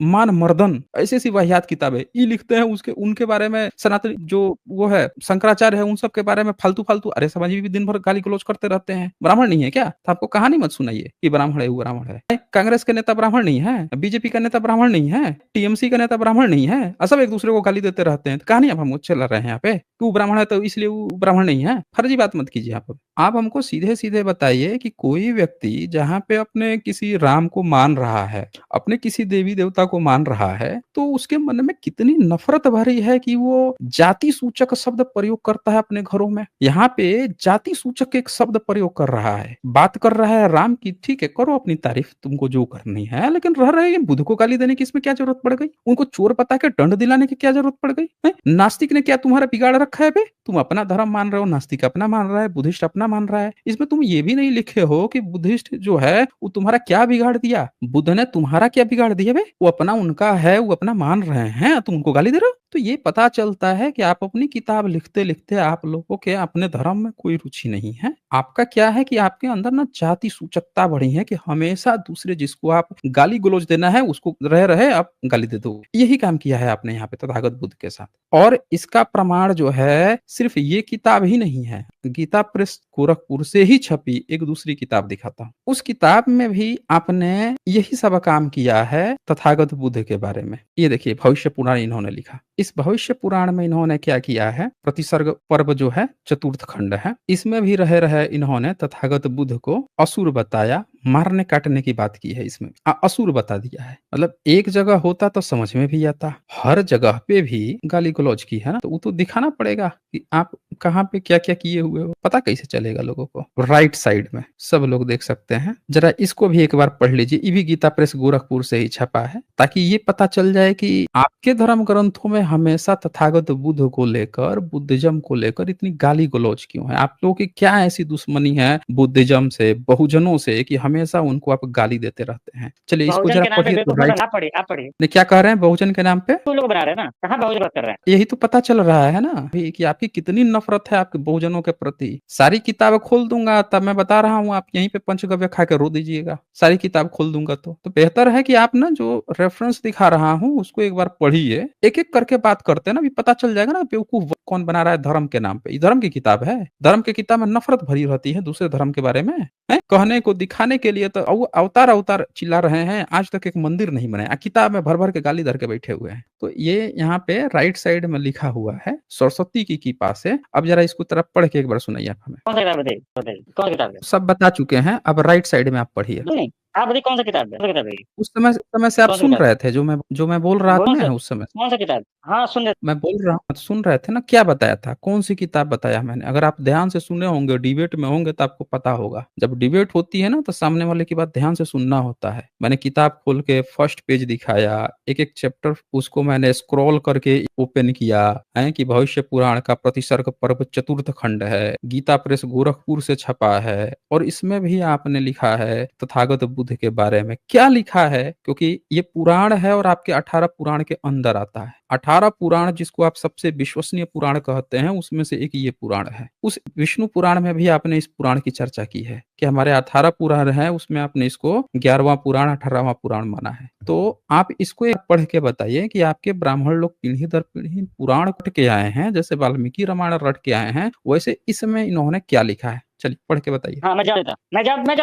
मान मर्दन, ऐसी-ऐसी वाहियात किताबें ये लिखते हैं। उसके उनके बारे में सनातनी जो वो है शंकराचार्य है, उन सब के बारे में फालतू-फालतू आर्य समाजी भी दिन भर गाली-गलौज करते रहते हैं। ब्राह्मण नहीं है क्या? तो आपको कहानी मत सुनाइए कि ब्राह्मण है, वो ब्राह्मण है। कांग्रेस के नेता ब्राह्मण नहीं है, बीजेपी का नेता ब्राह्मण नहीं है, टीएमसी का नेता ब्राह्मण नहीं है, सब एक दूसरे को गाली देते रहते हैं। तो कहानी अब हम चला रहे हैं यहाँ पे कि वो ब्राह्मण है तो इसलिए वो ब्राह्मण नहीं है। फर्जी बात मत कीजिए आप। आप हमको सीधे-सीधे बताइए कि कोई व्यक्ति जहाँ पे अपने किसी राम को मान रहा है, अपने किसी देवी-देवता को मान रहा है, तो उसके मन में कितनी नफ़रत भरी है कि वो जाति सूचक शब्द प्रयोग करता है अपने घरों में। यहाँ पे जाति सूचक एक शब्द प्रयोग कर रहा है। बात कर रहा है राम की, ठीक है, करो अपनी तारीफ तुमको जो करनी है, लेकिन रह रहे हैं बुद्ध को गाली देने की इसमें क्या ज़रूरत पड़ गई? उनको चोर बता के दंड दिलाने की क्या ज़रूरत पड़ गई? हैं? नास्तिक ने क्या तुम्हारा बिगाड़ रखा है बे? तुम अपना धर्म मान रहे हो, नास्तिक अपना मान रहा है, बुद्धिस्ट अपना मान रहा है। इसमें तुम ये भी नहीं लिखे हो कि बुद्धिस्ट जो है वो तुम्हारा क्या बिगाड़ दिया? बुद्ध ने तुम्हारा क्या बिगाड़ दिया बे? वो अपना उनका है, वो अपना मान रहे हैं, तुम उनको गाली दे रहे हो? तो ये पता चलता है कि आप अपनी किताब लिखते-लिखते आप लोगों के अपने धर्म में कोई रुचि नहीं है। आपका क्या है कि आपके अंदर ना जाति सूचकता बढ़ी है कि हमेशा दूसरे जिसको आप गाली-गलौज देना है उसको रहे-रहे आप गाली दे दो। यही काम किया है आपने यहाँ पे तथागत बुद्ध के साथ। और इसका प्रमाण जो है सिर्फ ये किताब ही नहीं है। गीता प्रेस गोरखपुर से ही छपी एक दूसरी किताब दिखाता हूँ। उस किताब में भी आपने यही सब काम किया है तथागत बुद्ध के बारे में। ये देखिए भविष्य पुराण इन्होंने लिखा। इस भविष्य पुराण में इन्होंने क्या किया है, प्रतिसर्ग पर्व जो है चतुर्थ खंड है, इसमें भी रहे इन्होंने तथागत बुद्ध को असुर बताया, मारने काटने की बात की है इसमें। असुर बता दिया है। मतलब एक जगह होता तो समझ में भी आता, हर जगह पे भी गाली गलौज की है ना, तो वो तो दिखाना पड़ेगा कि आप कहाँ पे क्या क्या किए हुए हो। पता कैसे चलेगा लोगों को? राइट साइड में सब लोग देख सकते हैं, जरा इसको भी एक बार पढ़ लीजिए। ये भी गीता प्रेस गोरखपुर से ही छपा है, ताकि ये पता चल जाए कि आपके धर्म ग्रंथों में हमेशा तथागत बुद्ध को लेकर, बुद्धिज्म को लेकर इतनी गाली गलौज क्यों है? आप लोगों की क्या ऐसी दुश्मनी है बुद्धिज्म से, बहुजनों से, कि हमें हमेशा उनको आप गाली देते रहते हैं। चलिए इसको बहुजन ज़रा के नाम पे पढ़िए तो बेवकूफ मत राइट बना, आप पढ़िए, आप पढ़िए। नहीं, क्या कह रहे हैं बहुजन के नाम पे? वो लोग बना रहे हैं ना, कहाँ बहुजन बात कर रहे हैं? यही तो पता चल रहा है ना अभी कि आपकी कितनी नफ़रत है आपके बहुजनों के प्रति। सारी किताबें खोल दूँगा तब मैं बता रहा हूँ आप यहीं पे पंचगव्य खा के रो दीजिएगा। सारी किताब खोल दूँगा तो। तो बेहतर है कि आप ना जो रेफ़रेंस दिखा रहा हूँ उसको एक बार पढ़िए। एक-एक करके बात करते हैं ना अभी पता चल जाएगा ना बेवकूफ़ कौन बना रहा है धर्म के नाम पे। ये धर्म की किताब है। धर्म की किताब में नफ़रत भरी रहती है दूसरे धर्म के बारे में। हैं? कहने को दिखाने के लिए तो अवतार-अवतार चिल्ला रहे हैं। आज तक एक मंदिर नहीं बनाया। किताब में भर-भर के गाली धर के बैठे हुए हैं। तो ये यहाँ पे राइट साइड में लिखा हुआ है सरस्वती की कृपा से। अब जरा इसको तरफ पढ़ के एक बार सुनाइए आप हमें। कौन सा किताब बताइए, बताइए कौन सा किताब है? सब बता चुके हैं, अब राइट साइड में आप पढ़िए। नहीं, आप बताइए कौन सा किताब है, कौन सा किताब है ये? उस समय से आप कौन सा सुन किताब है? रहे थे जो मैं बोल रहा था कौन सा, ना उस समय से। कौन सा किताब? हाँ, सुन रहे। मैं बोल रहा हूँ सुन रहे थे ना क्या बताया था? कौन-सी किताब बताया मैंने? अगर आप ध्यान से सुने होंगे, डिबेट में होंगे तो आपको पता होगा। जब डिबेट होती है ना तो सामने वाले की बात ध्यान से सुनना होता है। मैंने किताब खोल के फर्स्ट पेज दिखाया, एक-एक चैप्टर उसको मैंने स्क्रॉल करके ओपन किया, हैं कि भविष्य पुराण का प्रतिसर्ग पर्व चतुर्थ खंड है, गीता प्रेस गोरखपुर से छपा है और इसमें भी आपने लिखा है तथागत बुद्ध के बारे में। क्या लिखा है? क्योंकि ये पुराण है और आपके 18 पुराण के अंदर आता है। 18 पुराण जिसको आप सबसे विश्वसनीय पुराण कहते हैं उसमें से एक ये पुराण है। उस विष्णु पुराण में भी आपने इस पुराण की चर्चा की है कि हमारे 18 पुराण हैं उसमें आपने इसको 11वां पुराण 18वां पुराण माना है। तो आप इसको एक पढ़ के बताइए कि आपके ब्राह्मण लोग पीढ़ी दर पीढ़ी पुराण रट के आए हैं, जैसे वाल्मीकि रामायण रट के आए हैं, वैसे इसमें इन्होंने क्या लिखा है? चलिए पढ़ के बताइए। हाँ, मैं जवाब देता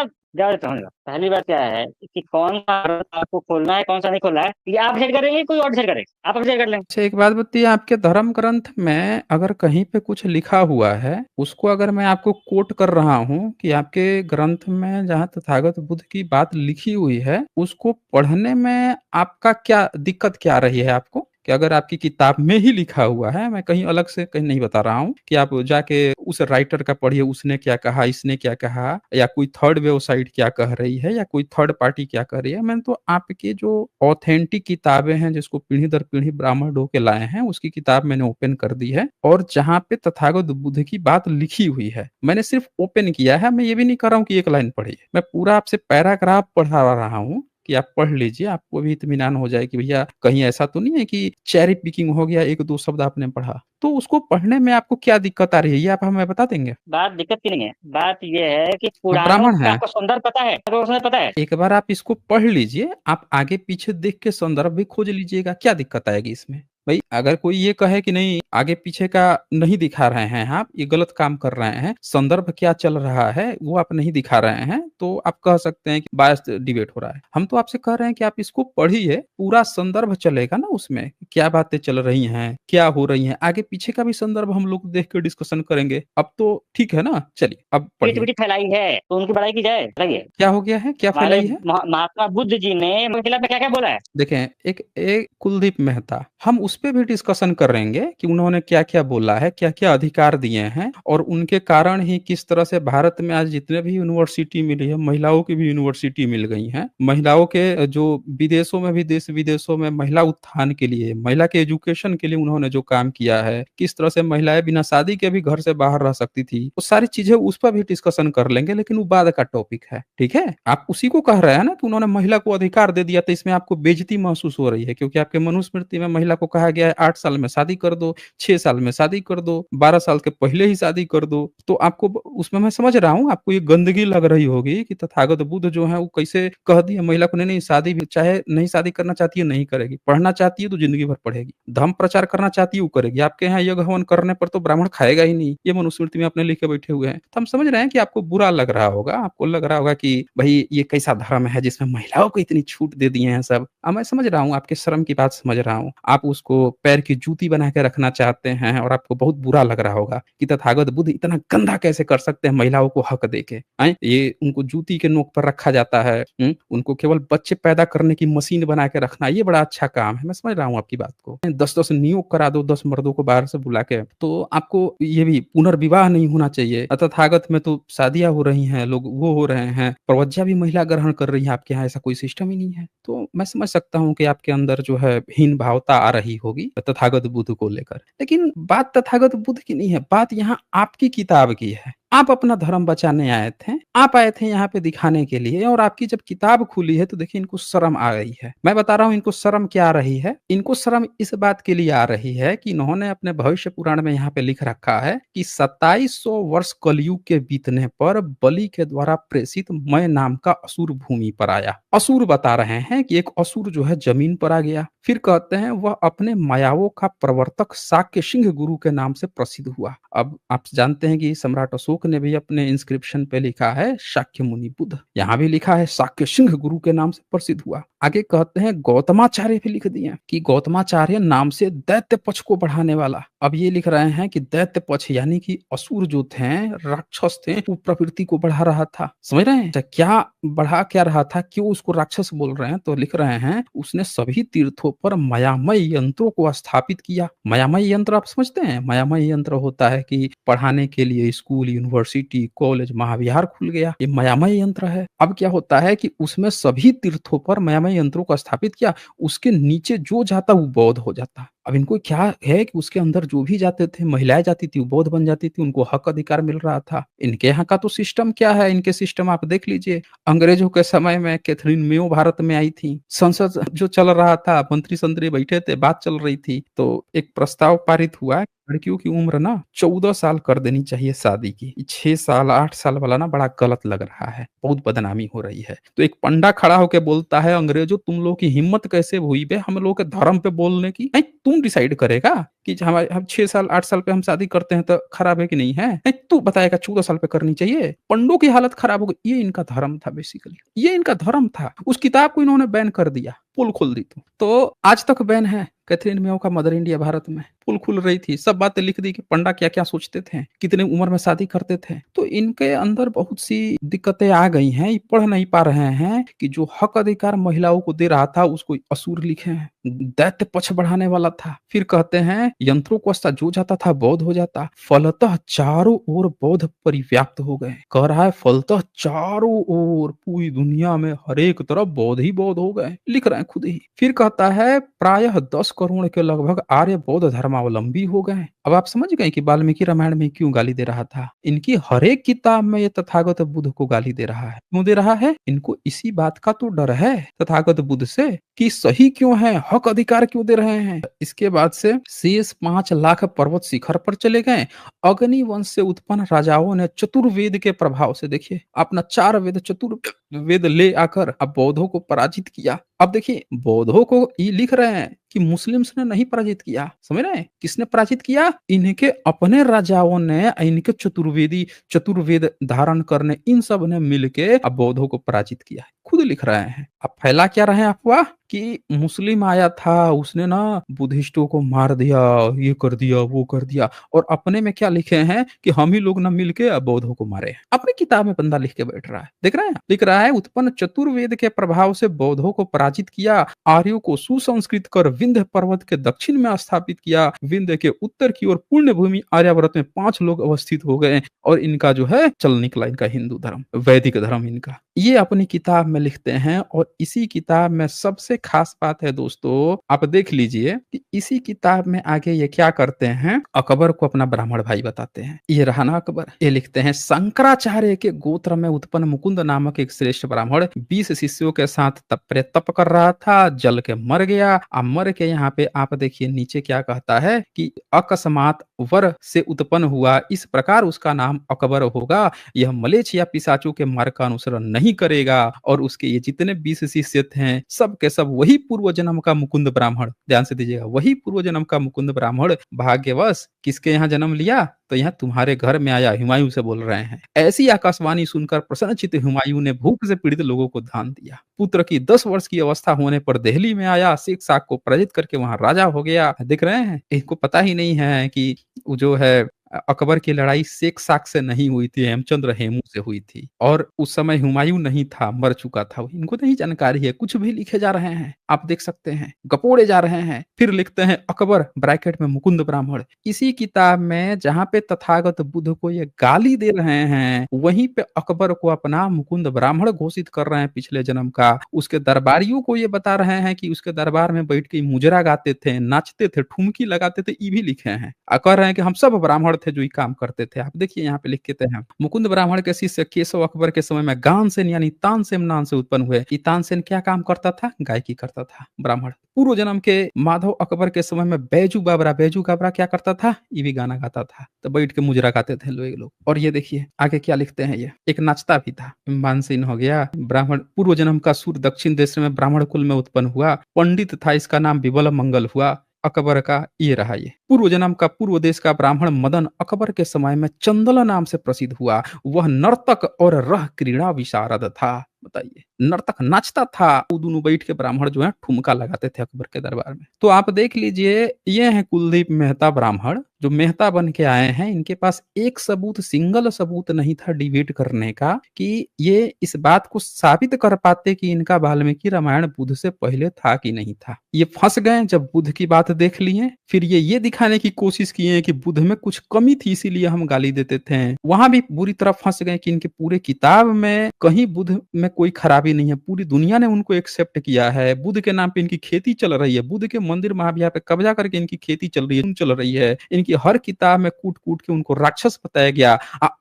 हूँ, जवाब देता हूँ। पहली बात क्या है कि कौन सा ग्रंथ आपको खोलना है, कौन सा नहीं खोलना है, ये आप डिसाइड करेंगे, कोई और डिसाइड करेगा? आप डिसाइड कर लेंगे। अच्छा एक बात बताइए आपके धर्म ग्रंथ में अगर कहीं पे कुछ लिखा हुआ है, उसको अगर मैं आपको कोट कर रहा हूँ कि आपके ग्रंथ में जहाँ तथागत बुद्ध की बात लिखी हुई है, उसको पढ़ने में आपका क्या दिक्कत क्या रही है आपको? कि अगर आपकी किताब में ही लिखा हुआ है, मैं कहीं अलग से कहीं नहीं बता रहा हूँ कि आप जाके उस राइटर का पढ़िए, उसने क्या कहा, इसने क्या कहा या कोई थर्ड वेबसाइट क्या कह रही है या कोई थर्ड पार्टी क्या कह रही है। मैंने तो आपकी जो ऑथेंटिक किताबें हैं जिसको पीढ़ी दर पीढ़ी ब्राह्मण ढो के लाए हैं, उसकी किताब मैंने ओपन कर दी है और जहाँ पे तथागत बुद्ध की बात लिखी हुई है, मैंने सिर्फ ओपन किया है। मैं ये भी नहीं कर रहा हूँ कि एक लाइन पढ़िए, मैं पूरा आपसे पैराग्राफ पढ़ा रहा हूँ कि आप पढ़ लीजिए, आपको भी इत्मीनान हो जाए कि भैया कहीं ऐसा तो नहीं है कि चेरी पिकिंग हो गया, 1-2 शब्द आपने पढ़ा। तो उसको पढ़ने में आपको क्या दिक्कत आ रही है, ये आप हमें बता देंगे? बात दिक्कत की नहीं है, बात ये है कि आप पुराणों ब्राह्मण का हैं। आपको संदर्भ पता है, आपको उसमें पता है। एक बार आप इसको पढ़ लीजिए, आप आगे-पीछे देख के संदर्भ भी खोज लीजिएगा, क्या दिक्कत आएगी इसमें? भई अगर कोई ये कहे कि नहीं आगे-पीछे का नहीं दिखा रहे हैं आप, ये गलत काम कर रहे हैं, संदर्भ क्या चल रहा है वो आप नहीं दिखा रहे हैं, तो आप कह सकते हैं कि बायस्ड डिबेट हो रहा है। हम तो आपसे कह रहे हैं कि आप इसको पढ़िए, पूरा संदर्भ चलेगा ना उसमें, क्या बातें चल रही हैं, क्या हो रही हैं, आगे-पीछे का भी संदर्भ हम लोग देख के डिस्कशन करेंगे। अब तो ठीक है ना? चलिए, अब पढ़िए। पीठ फैलाई है तो उनकी बड़ाई की जाए, बताइए। क्या हो गया है? क्या हमारे फैलाई है? महात्मा बुद्ध जी ने उनके खिलाफ में क्या क्या बोला है? देखें, एक एक कुलदीप मेहता, हम उस पे भी डिस्कशन करेंगे कि उन्होंने क्या-क्या बोला है, क्या-क्या अधिकार दिए हैं और उनके कारण ही किस तरह से भारत में आज जितने भी यूनिवर्सिटी मिली है, महिलाओं की भी यूनिवर्सिटी मिल गई हैं। महिलाओं के जो विदेशों में भी देश-विदेशों में महिला उत्थान के लिए, महिला के एजुकेशन के लिए उन्होंने जो काम किया है, किस तरह से महिलाएँ बिना शादी के भी घर से बाहर रह सकती थी, वो सारी चीज़ें उस पर भी डिस्कशन कर लेंगे, लेकिन वो बाद का टॉपिक है, ठीक है? आप उसी को कह रहे हैं ना कि उन्होंने महिला को अधिकार दे दिया, तो इसमें आपको बेइज्जती महसूस हो रही है क्योंकि आपके मनुस्मृति में महिला को कहा गया है 8 साल में शादी कर दो, 6 साल में शादी कर दो, 12 साल के पहले ही शादी कर दो। तो आपको ब उसमें मैं समझ रहा हूँ, आपको ये गंदगी लग रही होगी कि तथागत बुद्ध जो हैं वो कैसे कह दिए महिला को नहीं-नहीं शादी भी चाहे नहीं शादी करना चाहती है, नहीं करेगी। पढ़ना चाहती है तो ज़िंदगी भर पढ़ेगी। धर्म प्रचार करना चाहती है वो करेगी। आपके यहाँ यज्ञ हवन करने पर तो ब्राह्मण खाएगा ही नहीं। ये मनुस्मृति में अपने लिखे बैठे हुए हैं। तो हम समझ रहे हैं कि आपको बुरा लग रहा होगा, आपको लग रहा होगा कि भई ये कैसा धर्म है जिसमें महिलाओं को इतनी छूट दे दिए हैं सब। मैं समझ रहा हूँ, आपके शर्म की बात समझ रहा हूँ। आप उसको पैर की जूती बना के रखना चाहते हैं और आपको बहुत बुरा लग रहा होगा कि तथागत बुद्ध इतना गंदा कैसे कर सकते हैं महिलाओं को हक देके, हैं? ये उनको जूती के नोक पर रखा जाता है, उनको केवल बच्चे पैदा करने की मशीन बना के रखना, ये बड़ा अच्छा काम है। मैं समझ रहा हूँ आपकी बात को। 10-10 नियोग करा दो 10 मर्दों को बाहर से बुला के, तो आपको ये भी पुनर्विवाह नहीं होना चाहिए। तथागत में तो शादियाँ हो रही हैं, लोग वो हो रहे हैं, प्रवज्ञा भी महिला ग्रहण कर रही है, आपके यहाँ ऐसा कोई सिस्टम ही नहीं है। तो मैं समझ सकता हूँ कि आपके अंदर जो है हीन भावता आ रही होगी तथागत बुद्ध को लेकर। लेकिन बात तथागत बुद्ध की नहीं है, बात यहाँ आपकी किताब की है। आप अपना धर्म बचाने आए थे, आप आए थे यहाँ पे दिखाने के लिए, और आपकी जब किताब खुली है तो देखिए इनको शर्म आ गई है। मैं बता रहा हूँ इनको शर्म क्या आ रही है। इनको शर्म इस बात के लिए आ रही है कि इन्होंने अपने भविष्य पुराण में यहाँ पे लिख रखा है कि 2700 वर्ष कलयुग के बीतने पर बलि के द्वारा प्रेषित मय नाम का असुर भूमि पर आया। असुर बता रहे हैं कि एक असुर जो है जमीन पर आ गया। फिर कहते हैं वह अपने मायाओं का प्रवर्तक शाक्य सिंह गुरु के नाम से प्रसिद्ध हुआ। अब आप जानते हैं कि सम्राट अशोक ने भी अपने इंस्क्रिप्शन पे लिखा है शाक्य मुनि बुद्ध, यहाँ भी लिखा है शाक्य सिंह गुरु के नाम से प्रसिद्ध हुआ। आगे कहते हैं गौतमाचार्य भी लिख दिए कि गौतमाचार्य नाम से दैत्य पक्ष को बढ़ाने वाला। अब ये लिख रहे हैं कि दैत्य पक्ष यानी कि असुर जो थे, राक्षस थे, वो प्रवृत्ति को बढ़ा रहा था। समझ रहे हैं क्या बढ़ा क्या रहा था, क्यों उसको राक्षस बोल रहे हैं? तो लिख रहे हैं उसने सभी तीर्थों पर मायामय यंत्रों को स्थापित किया। मायामय यंत्र आप समझते हैं? मायामय यंत्र होता है कि पढ़ाने के लिए स्कूल, यूनिवर्सिटी, कॉलेज, महाविहार खुल गया, ये मायामय यंत्र है। अब क्या होता है कि उसमें सभी तीर्थों पर मायामय यंत्रों को स्थापित किया, उसके नीचे जो जाता वो बौद्ध हो जाता। अब इनको क्या है कि उसके अंदर जो भी जाते थे, महिलाएं जाती थी वो बौद्ध बन जाती थी, उनको हक अधिकार मिल रहा था। इनके यहाँ का तो सिस्टम क्या है, इनके सिस्टम आप देख लीजिए। अंग्रेजों के समय में कैथरीन मेयो भारत में आई थी, संसद जो चल रहा था, मंत्री संतरी बैठे थे, बात चल रही थी, तो एक प्रस्ताव पारित हुआ, लड़कियों की उम्र ना 14 साल कर देनी चाहिए शादी की। 6 साल 8 साल वाला ना बड़ा गलत लग रहा है, बहुत बदनामी हो रही है। तो एक पंडा खड़ा होकर बोलता है, अंग्रेजों तुम लोग की हिम्मत कैसे हुई बे हम लोग के धर्म पे बोलने की? नहीं, तुम डिसाइड करेगा कि हमारे हम 6 साल 8 साल पे हम शादी करते हैं तो खराब है कि नहीं है? नहीं, तू बताएगा 14 साल पे करनी चाहिए? पंडों की हालत खराब हो गई। ये इनका धर्म था, बेसिकली ये इनका धर्म था। उस किताब को इन्होंने बैन कर दिया, पोल खोल दी। तो आज तक बैन है कैथरीन मेयो का मदर इंडिया भारत में। पुल खुल रही थी, सब बातें लिख दी कि पंडा क्या क्या सोचते थे, कितने उम्र में शादी करते थे। तो इनके अंदर बहुत सी दिक्कतें आ गई हैं, ये पढ़ नहीं पा रहे हैं कि जो हक अधिकार महिलाओं को दे रहा था उसको असुर लिखे हैं, दैत्य पक्ष बढ़ाने वाला था। फिर कहते हैं यंत्रों को जो जाता था बौद्ध हो जाता। फलतः चारों ओर बौद्ध परिव्याप्त हो गए। कह रहा है फलतः चारों ओर पूरी दुनिया में हर एक तरफ बौद्ध ही बौद्ध हो गए, लिख रहे हैं खुद ही। फिर कहता है प्रायः 10 करोड़ के लगभग आर्य बौद्ध धर्मावलंबी हो गए। अब आप समझ गए कि वाल्मीकि रामायण में क्यों गाली दे रहा था। इनकी हर एक किताब में ये तथागत बुद्ध को गाली दे रहा है। क्यों दे रहा है? इनको इसी बात का तो डर है तथागत बुद्ध से कि सही क्यों है, हक अधिकार क्यों दे रहे हैं। इसके बाद से शेष 5 लाख पर्वत शिखर पर चले गए। अग्नि वंश से उत्पन्न राजाओं ने चतुर्वेद के प्रभाव से, देखिए अपना 4 वेद चतुर्वेद ले आकर अब बौद्धों को पराजित किया। अब देखिए बौद्धों को ये लिख रहे हैं कि मुस्लिम्स ने नहीं पराजित किया। समझ रहे हैं किसने पराजित किया? इनके अपने राजाओं ने, इनके चतुर्वेद धारण करने इन सब ने मिलके अब बौद्धों को पराजित किया। खुद लिख रहे हैं। अब फैला क्या रहे हैं अफवाह कि मुस्लिम आया था, उसने ना बुद्धिस्टों को मार दिया, ये कर दिया, वो कर दिया, और अपने में क्या लिखे हैं कि हम ही लोग ना मिलके अब बौद्धों को मारे। अपनी किताब में बंदा लिख के बैठ रहा है, देख रहे हैं, लिख रहा है उत्पन्न चतुर्वेद के प्रभाव से बौद्धों को पराजित किया, आर्यों को सुसंस्कृत कर विंध्य पर्वत के दक्षिण में स्थापित किया, विंध्य के उत्तर की ओर पुण्य भूमि आर्यावर्त में 5 लोग अवस्थित हो गए, और इनका जो है चल निकला इनका हिंदू धर्म, वैदिक धर्म इनका। ये अपनी किताब में लिखते हैं। और इसी किताब में सबसे खास बात है दोस्तों, आप देख लीजिए कि इसी किताब में आगे ये क्या करते हैं, अकबर को अपना ब्राह्मण भाई बताते हैं। ये रहा ना अकबर, ये लिखते हैं शंकराचार्य के गोत्र में उत्पन्न मुकुंद नामक एक श्रेष्ठ ब्राह्मण 20 शिष्यों के साथ तप कर रहा था, जल के मर गया। अब मर के यहाँ पे आप देखिए नीचे क्या कहता है कि अकस्मात वर से उत्पन्न हुआ, इस प्रकार उसका नाम अकबर होगा। यह मलेच्छ या पिशाचों के मार्ग का अनुसरण नहीं करेगा। और उसके ये जितने 20 शिष्य थे सब के सब वही पूर्व जन्म का मुकुंद ब्राह्मण, ध्यान से दीजिएगा, वही पूर्व जन्म का मुकुंद ब्राह्मण भाग्यवश किसके यहाँ जन्म लिया? तो यहाँ तुम्हारे घर में आया। हुमायूं से बोल रहे हैं। ऐसी आकाशवाणी सुनकर प्रसन्नचित्त हुमायूं ने भूख से पीड़ित लोगों को दान दिया। पुत्र की 10 वर्ष की अवस्था होने पर दिल्ली में आया, शेख साग को पराजित करके वहां राजा हो गया। देख रहे हैं, इनको पता ही नहीं है कि जो है अकबर की लड़ाई शेख साक से नहीं हुई थी, हेमचंद्र हेमू से हुई थी। और उस समय हुमायूं नहीं था, मर चुका था। इनको नहीं जानकारी है, कुछ भी लिखे जा रहे हैं, आप देख सकते हैं, गपोड़े जा रहे हैं। फिर लिखते हैं अकबर ब्रैकेट में मुकुंद ब्राह्मण। इसी किताब में जहां पे तथागत बुद्ध को ये गाली दे रहे हैं, वहीं पे अकबर को अपना मुकुंद ब्राह्मण घोषित कर रहे हैं पिछले जन्म का। उसके दरबारियों को ये बता रहे हैं कि उसके दरबार में बैठ के मुजरा गाते थे, नाचते थे, ठुमकी लगाते थे, ये भी लिखे हैं। कह रहे हैं कि हम सब ब्राह्मण थे जो ये काम करते थे। आप देखिए यहाँ पे लिख के हैं, मुकुंद ब्राह्मण के शिष्य केशव अकबर के समय में गानसेन यानी तानसेन नाम से उत्पन्न हुए। ये तानसेन क्या काम करता था? गायकी करता था ब्राह्मण। पूर्व जन्म के माधव अकबर के समय में बैजू बाबरा क्या करता था? ये भी गाना गाता था, तो बैठ के मुजरा गाते थे लोग। और ये देखिए आगे क्या लिखते हैं, ये एक नाचता भी था। मानसीन हो गया। ब्राह्मण पूर्व जन्म का सूर्य दक्षिण देश में ब्राह्मण कुल में उत्पन्न हुआ, पंडित था, इसका नाम विबल मंगल हुआ। अकबर का ये रहा, ये पूर्व जन्म का पूर्व देश का ब्राह्मण मदन अकबर के समय में चंदल नाम से प्रसिद्ध हुआ। वह नर्तक और रह क्रीड़ा विशारद था। बताइए, नर्तक नाचता था, वो दोनों बैठ के ब्राह्मण जो है ठुमका लगाते थे अकबर के दरबार में। तो आप देख लीजिए, ये है कुलदीप मेहता ब्राह्मण जो मेहता बन के आए हैं। इनके पास एक सबूत, सिंगल सबूत नहीं था डिबेट करने का कि ये इस बात को साबित कर पाते कि इनका वाल्मीकि रामायण बुद्ध से पहले था कि नहीं था। ये फंस गए जब बुद्ध की बात देख लिए, फिर ये दिखाने की कोशिश किए कि बुद्ध में कुछ कमी थी इसीलिए हम गाली देते थे। वहां भी बुरी तरह फंस गए कि इनके पूरे किताब में कहीं बुद्ध में कोई खराबी नहीं है, पूरी दुनिया ने उनको एक्सेप्ट किया है। बुद्ध के नाम पे इनकी खेती चल रही है, बुद्ध के मंदिर महाविहार पे कब्जा करके इनकी खेती चल रही है। इनकी हर किताब में कूट कूट के उनको राक्षस बताया गया।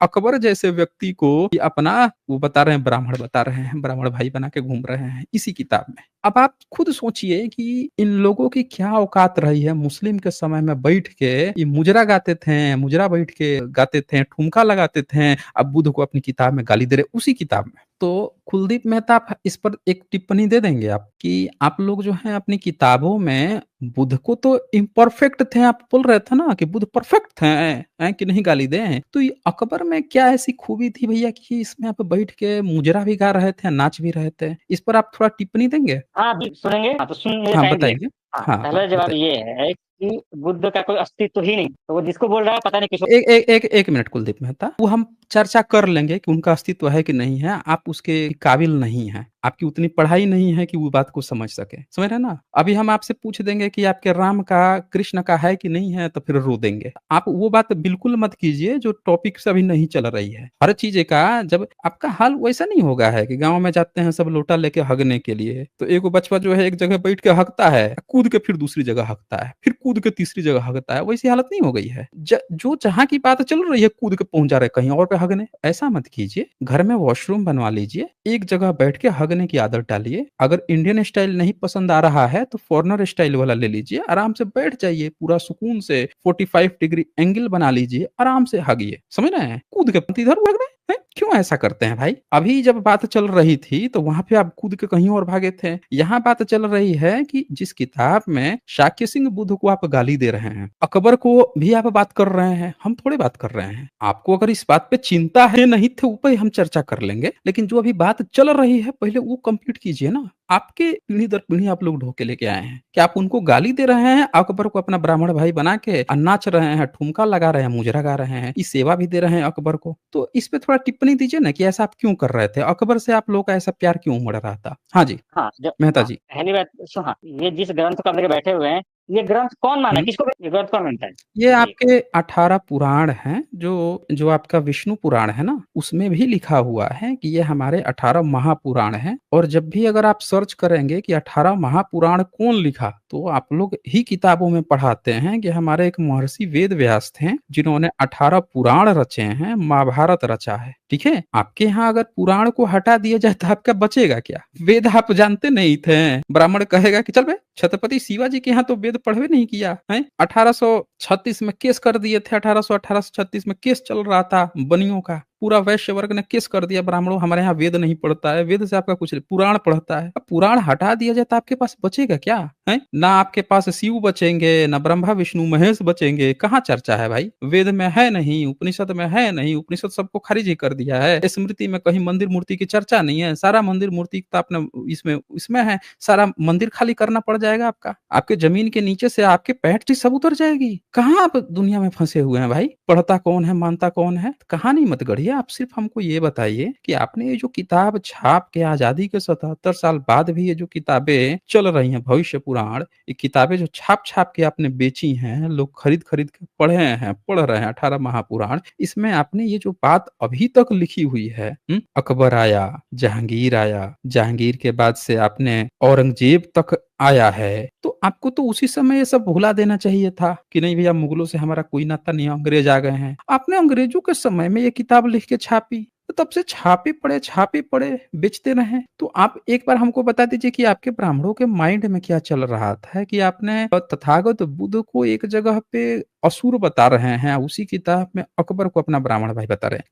अकबर जैसे व्यक्ति को अपना वो बता रहे हैं, ब्राह्मण बता रहे हैं, ब्राह्मण भाई बना के घूम रहे हैं इसी किताब में। अब आप खुद सोचिए कि इन लोगों की क्या औकात रही है। मुस्लिम के समय में बैठ के ये मुजरा गाते थे, मुजरा बैठ के गाते थे, ठुमका लगाते थे। अब बुद्ध को अपनी किताब में गाली दे रहे उसी किताब में। तो कुलदीप मेहता, आप इस पर एक टिप्पणी दे देंगे आप कि आप लोग जो है अपनी किताबों में बुद्ध को तो इम्परफेक्ट थे, आप बोल रहे थे ना कि बुद्ध परफेक्ट थे, हैं कि नहीं गाली दें। तो ये अकबर में क्या ऐसी खूबी थी भैया कि इसमें आप बैठ के मुजरा भी गा रहे थे, नाच भी रहे थे? इस पर आप थोड़ा टिप्पणी देंगे? हाँ अभी सुनेंगे। हाँ तो सुन, मुझे हाँ टाइम दिए। बताइए। हाँ, हाँ हाँ पहला जवाब बताइए। ये है कि बुद्ध का कोई अस्तित्व ही नहीं, तो वो जिसको बोल रहा है पता नहीं किसको। एक मिनट कुलदीप मेहता, वो हम चर्चा कर लेंगे कि उनका अस्तित्व है कि नहीं है। आप उसके काबिल नहीं हैं, आपकी उतनी पढ़ाई नहीं है कि वो बात को समझ सके, समझ रहे ना। अभी हम आपसे पूछ देंगे कि आपके राम का, कृष्ण का है कि नहीं है, तो फिर रो देंगे। आप वो बात बिल्कुल मत कीजिए जो टॉपिक से अभी नहीं चल रही है। हर चीज का जब आपका हाल वैसा नहीं होगा है कि गांव में जाते हैं सब लोटा लेके हगने के लिए, तो एक बचपा जो है एक जगह बैठ के हगता है, कूद के फिर दूसरी जगह हगता है, फिर कूद के तीसरी जगह हगता है। वैसी हालत नहीं हो गई है। जो जहां की बात चल रही है कूद के पहुंच जा रहे कहीं और पे हगने। ऐसा मत कीजिए। घर में वॉशरूम बनवा लीजिए, एक जगह बैठ के हगने की आदत डालिए। अगर इंडियन स्टाइल नहीं पसंद आ रहा है तो फॉरेनर स्टाइल वाला ले लीजिए, आराम से बैठ जाइए, पूरा सुकून से 45 डिग्री एंगल बना लीजिए, आराम से हगिए। समझ रहे हैं? कूद के इधर भाग रहे हैं, क्यों ऐसा करते हैं भाई? अभी जब बात चल रही थी तो वहां पे आप कूद के कहीं और भागे थे। यहाँ बात चल रही है कि जिस किताब में शाक्य सिंह बुद्ध को आप गाली दे रहे हैं, अकबर को भी आप बात कर रहे हैं, हम थोड़ी बात कर रहे हैं। आपको अगर इस बात पे चिंता है नहीं थे ऊपर हम चर्चा कर लेंगे, लेकिन जो अभी बात चल रही है पहले वो कंप्लीट कीजिए ना। आपके पीढ़ी दर पीढ़ी आप लोग ढोके लेके आए हैं कि आप उनको गाली दे रहे हैं, अकबर को अपना ब्राह्मण भाई बना के नाच रहे हैं, ठुमका लगा रहे हैं, मुजरा गा रहे हैं, इस सेवा भी दे रहे हैं अकबर को। तो इस पे थोड़ा टिप्पणी दीजिए ना कि ऐसा आप क्यों कर रहे थे, अकबर से आप लोग का ऐसा प्यार क्यों उमड़ रहा था? हाँ जी हाँ जब मेहता हाँ जी। पहली बात सुन, हाँ ये जिस ग्रंथ को आप लेके बैठे हुए हैं, ये ग्रंथ कौन माना है, किसको ये ग्रंथ कौन मानता है? ये जी आपके 18 पुराण हैं, जो जो आपका विष्णु पुराण है ना, उसमें भी लिखा हुआ है कि ये हमारे 18 महापुराण हैं। और जब भी अगर आप सर्च करेंगे कि 18 महापुराण कौन लिखा, तो आप लोग ही किताबों में पढ़ाते हैं कि हमारे एक महर्षि वेद व्यास थे जिन्होंने 18 पुराण रचे हैं, महाभारत रचा है। ठीक है, आपके यहाँ अगर पुराण को हटा दिया जाए तो आपका बचेगा क्या? वेद आप जानते नहीं थे। ब्राह्मण कहेगा कि चल बे, छत्रपति शिवाजी के यहाँ तो वेद पढ़वे नहीं किया है। 1836 में केस कर दिए थे, 1836 में केस चल रहा था बनियों का, पूरा वैश्य वर्ग ने केस कर दिया, ब्राह्मणों हमारे यहाँ वेद नहीं पढ़ता है, वेद से आपका कुछ नहीं, पुराण पढ़ता है। अब पुराण हटा दिया जाए तो आपके पास बचेगा क्या है? ना आपके पास शिव बचेंगे, ना ब्रह्मा विष्णु महेश बचेंगे। कहाँ चर्चा है भाई? वेद में है नहीं, उपनिषद में है नहीं, उपनिषद सबको खारिज ही कर दिया है। स्मृति में कहीं मंदिर मूर्ति की चर्चा नहीं है, सारा मंदिर मूर्ति तो आपने इसमें इसमें है, सारा मंदिर खाली करना पड़ जाएगा आपका। आपके जमीन के नीचे से आपके पैंट सब उतर जाएगी। कहाँ आप दुनिया में फंसे हुए हैं भाई? पढ़ता कौन है, मानता कौन है? कहानी मत गढ़िए। भैया आप सिर्फ हमको ये बताइए कि आपने ये जो किताब छाप के आज़ादी के 77 साल बाद भी ये जो किताबें चल रही हैं भविष्य पुराण, ये किताबें जो छाप-छाप के आपने बेची हैं, लोग खरीद-खरीद के पढ़ रहे हैं 18 महापुराण, इसमें आपने ये जो बात अभी तक लिखी हुई है, अकबर आया, जहांगीर के बाद से आपने औरंगजेब तक आया है, तो आपको तो उसी समय ये सब भुला देना चाहिए था कि नहीं भैया मुगलों से हमारा कोई नाता नहीं है, अंग्रेज आ गए हैं। आपने अंग्रेजों के समय में ये किताब लिख के छापी, तो तब से छापे पड़े, बेचते रहे। तो आप एक बार हमको बता दीजिए कि आपके ब्राह्मणों के माइंड में क्या चल रहा था कि आपने तथागत बुद्ध को एक जगह पे असुर बता रहे हैं, उसी किताब में अकबर को अपना ब्राह्मण भाई बता रहे हैं।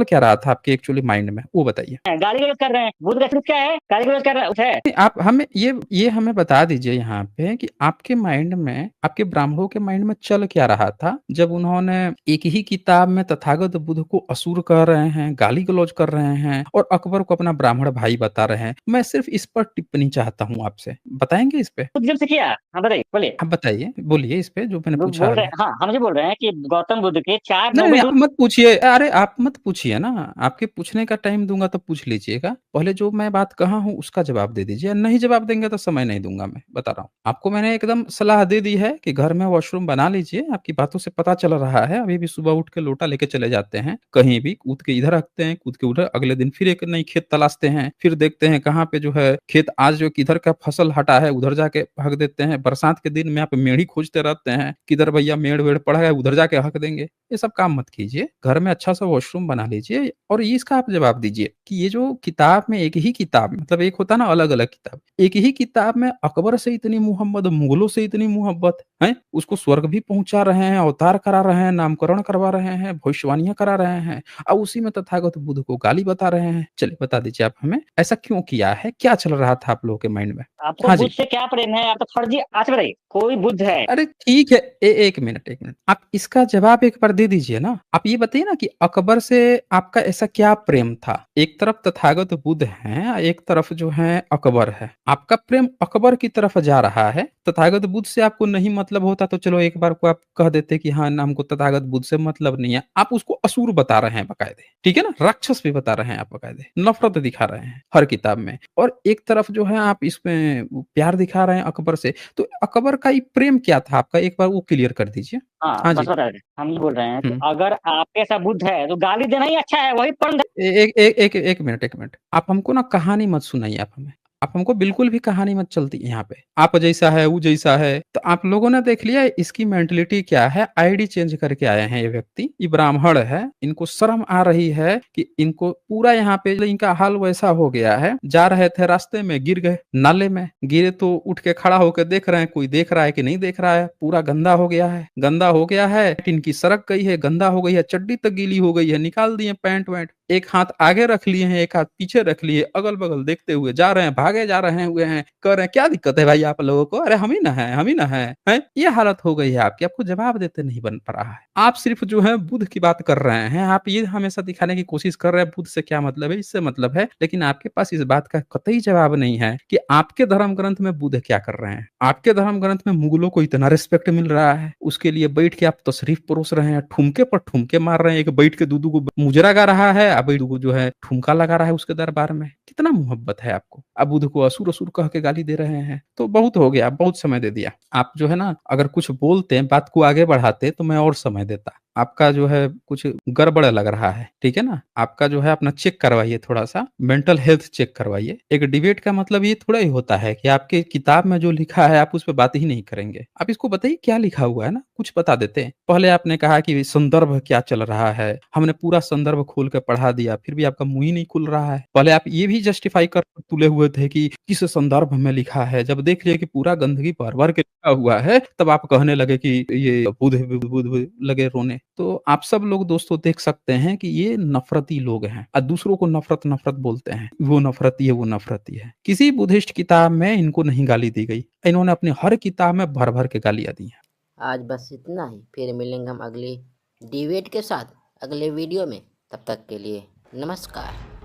क्या रहा था आपके एक्चुअली माइंड में, वो बताइए? गाली गलौज कर रहे हैं, बुद्ध का क्या है, गाली गलौज कर रहा है। नहीं, आप हमें ये हमें बता दीजिए यहाँ पे कि आपके माइंड में, आपके ब्राह्मणों के माइंड में चल क्या रहा था जब उन्होंने एक ही किताब में तथागत बुद्ध को असुर कह रहे हैं, गाली गलौज कर रहे हैं और अकबर को अपना ब्राह्मण भाई बता रहे हैं। मैं सिर्फ इस पर टिप्पणी चाहता हूँ आपसे, बताएंगे इस पे? बुद्ध जब से किया, हाँ बताइए, बोलिए। आप बताइए, बोलिए इस पे जो मैंने पूछा बोल रहे है। हैं, हाँ हम जो बोल रहे हैं कि गौतम बुद्ध के 4 नहीं, नहीं, नोबेल आप मत पूछिए। अरे आप मत पूछिए ना, आपके पूछने का टाइम दूँगा तब पूछ लीजिएगा। पहले जो मैं बात कहा हूँ उसका जवाब दे दीजिए, नहीं जवाब देंगे तो समय नहीं दूँगा मैं, बता रहा हूँ। आपको मैंने एकदम सलाह दे दी है कि घर में वॉशरूम बना लीजिए, आपकी बातों से पता चल रहा है, अभी भी सुबह उठ के लोटा लेके चले जाते हैं, कहीं भी कूद के इधर रखते हैं, कूद के उधर, अगले दिन फिर एक नई खेत तलाशते हैं, फिर देखते हैं कहाँ पे जो है खेत आज जो किधर का फसल हटा है, उधर जाके हक देते हैं। बरसात के दिन में आप मेढ़ी खोजते रहते हैं, किधर भैया मेढ़-वेढ़ पड़ा है, उधर जाके हक देंगे। ये सब काम मत कीजिए, घर में अच्छा सा वॉशरूम बना लीजिए और ये इसका आप जवाब दीजिए कि ये जो किताब में एक ही किताब में, मतलब एक होता है ना अलग-अलग किताब, एक ही किताब में अकबर से इतनी मोहब्बत, मुगलों से इतनी मोहब्बत है, उसको स्वर्ग भी पहुंचा रहे हैं, अवतार करा रहे हैं, नामकरण करवा रहे हैं, भविष्यवाणियां करा रहे हैं और उसी में तथागत बुद्ध को गाली बता रहे हैं। चलिए बता दीजिए आप हमें, ऐसा क्यों किया है, क्या चल रहा था आप लोगों के माइंड में? आपको हाँ बुद्ध जी। से क्या प्रेम है, आप तो फर्जी। अच्छा बताइए, कोई बुद्ध है? अरे ठीक है, 1 मिनट, 1 मिनट। आप इसका जवाब एक बार दे दीजिए ना। आप ये बताइए ना कि अकबर से आपका ऐसा क्या प्रेम था? एक तरफ तथागत बुद्ध हैं, एक तरफ जो है अकबर है। आपका प्रेम अकबर की तरफ जा रहा है। तथागत बुद्ध से आपको नहीं मतलब होता तो चलो एक बार को आप कह देते कि हाँ, ना हमको तथागत बुद्ध से मतलब नहीं है। आप उसको असुर बता रहे हैं बाकायदे, ठीक है ना? राक्षस भी बता रहे हैं आप बाकायदे। नफ़रत दिखा रहे हैं हर किताब में और एक तरफ जो है आप इसमें प्यार दिखा रहे हैं अकबर से। तो अकबर का ये प्रेम क्या था आपका? एक बार वो क्लियर कर दीजिए। हाँ हाँ बस जी। बता रहे, हम ये बोल रहे हैं कि हुँ। अगर आपके ऐसा बुद्ध है तो गाली देना ही अच्छा है, वही परम ए एक एक एक 1 मिनट, 1 मिनट। आप हमको ना कहानी मत सुनाइए आप हमें। आप हमको बिल्कुल भी कहानी मत चलती यहाँ पे। आप जैसा है, वो जैसा है। तो आप लोगों ने देख लिया इसकी मेंटालिटी क्या है, आईडी चेंज करके आए हैं ये व्यक्ति। ये ब्राह्मण है, इनको शर्म आ रही है कि इनको पूरा यहाँ पे इनका हाल वैसा हो गया है। जा रहे थे रास्ते में गिर गए नाले में। गिरे तो उठ के खड़ा होकर देख रहे हैं कोई देख रहा है कि नहीं देख रहा है। पूरा गंदा हो गया है। गंदा हो गया है, इनकी सरक गई है, गंदा हो गई है, चड्डी तक गीली हो गई है, निकाल दिए पैंट-वैंट। एक हाथ आगे रख लिए हैं, एक हाथ पीछे रख लिए, अगल-बगल देखते हुए जा रहे हैं, भागे जा रहे हुए हैं, कह रहे हैं क्या दिक्कत है भाई आप लोगों को? अरे हम ही ना हैं, हम ही ना हैं, हैं? ये हालत हो गई है आपकी, आपको जवाब देते नहीं बन पा रहा है। आप सिर्फ जो है बुद्ध की बात कर रहे हैं, आप ये हमेशा दिखाने की कोशिश कर रहे हैं बुद्ध से क्या मतलब है, इससे मतलब है, लेकिन आपके पास इस बात का कतई जवाब नहीं है कि आपके धर्म ग्रंथ में बुद्ध क्या कर रहे हैं। आपके धर्म ग्रंथ में मुगलों को इतना रिस्पेक्ट मिल रहा है, उसके लिए बैठ के आप तशरीफ परोस रहे हैं, ठुमके पर ठुमके मार रहे हैं, एक बैठ के दूदू को मुजरा गा रहा है, अब को जो है ठुमका लगा रहा है उसके दरबार में। कितना मोहब्बत है आपको। अब बुद्ध को असुर-असुर कह के गाली दे रहे हैं। तो बहुत हो गया, बहुत समय दे दिया। आप जो है ना अगर कुछ बोलते, हैं बात को आगे बढ़ाते तो मैं और समय देता। आपका जो है कुछ गड़बड़ लग रहा है, ठीक है ना? आपका जो है अपना चेक करवाइए थोड़ा-सा, मेंटल हेल्थ चेक करवाइए। एक डिबेट का मतलब ये थोड़ा ही होता है कि आपके किताब में जो लिखा है आप उस पे बात ही नहीं करेंगे। आप इसको बताइए क्या लिखा हुआ है ना, कुछ बता देते। पहले आपने कहा कि संदर्भ क्या चल रहा है, हमने पूरा संदर्भ खोल के पढ़ा दिया, फिर भी आपका मुँह ही नहीं खुल रहा है। पहले आप ये भी जस्टिफाई कर तुले हुए थे कि किस संदर्भ में लिखा है, जब देख लिए कि पूरा गंदगी भर-भर के लिखा हुआ है, तब आप कहने लगे कि ये बुध लगे रोने। तो आप सब लोग दोस्तों देख सकते हैं कि ये नफ़रती लोग हैं और दूसरों को नफ़रत बोलते हैं। वो नफ़रती है, वो नफ़रती है। किसी बुद्धिस्ट किताब में इनको नहीं गाली दी गई। इन्होंने अपनी हर किताब में भर-भर के गालियाँ दी हैं। आज बस इतना ही, फिर मिलेंगे हम अगली डिबेट के साथ अगले वीडियो में। तब तक के लिए नमस्कार।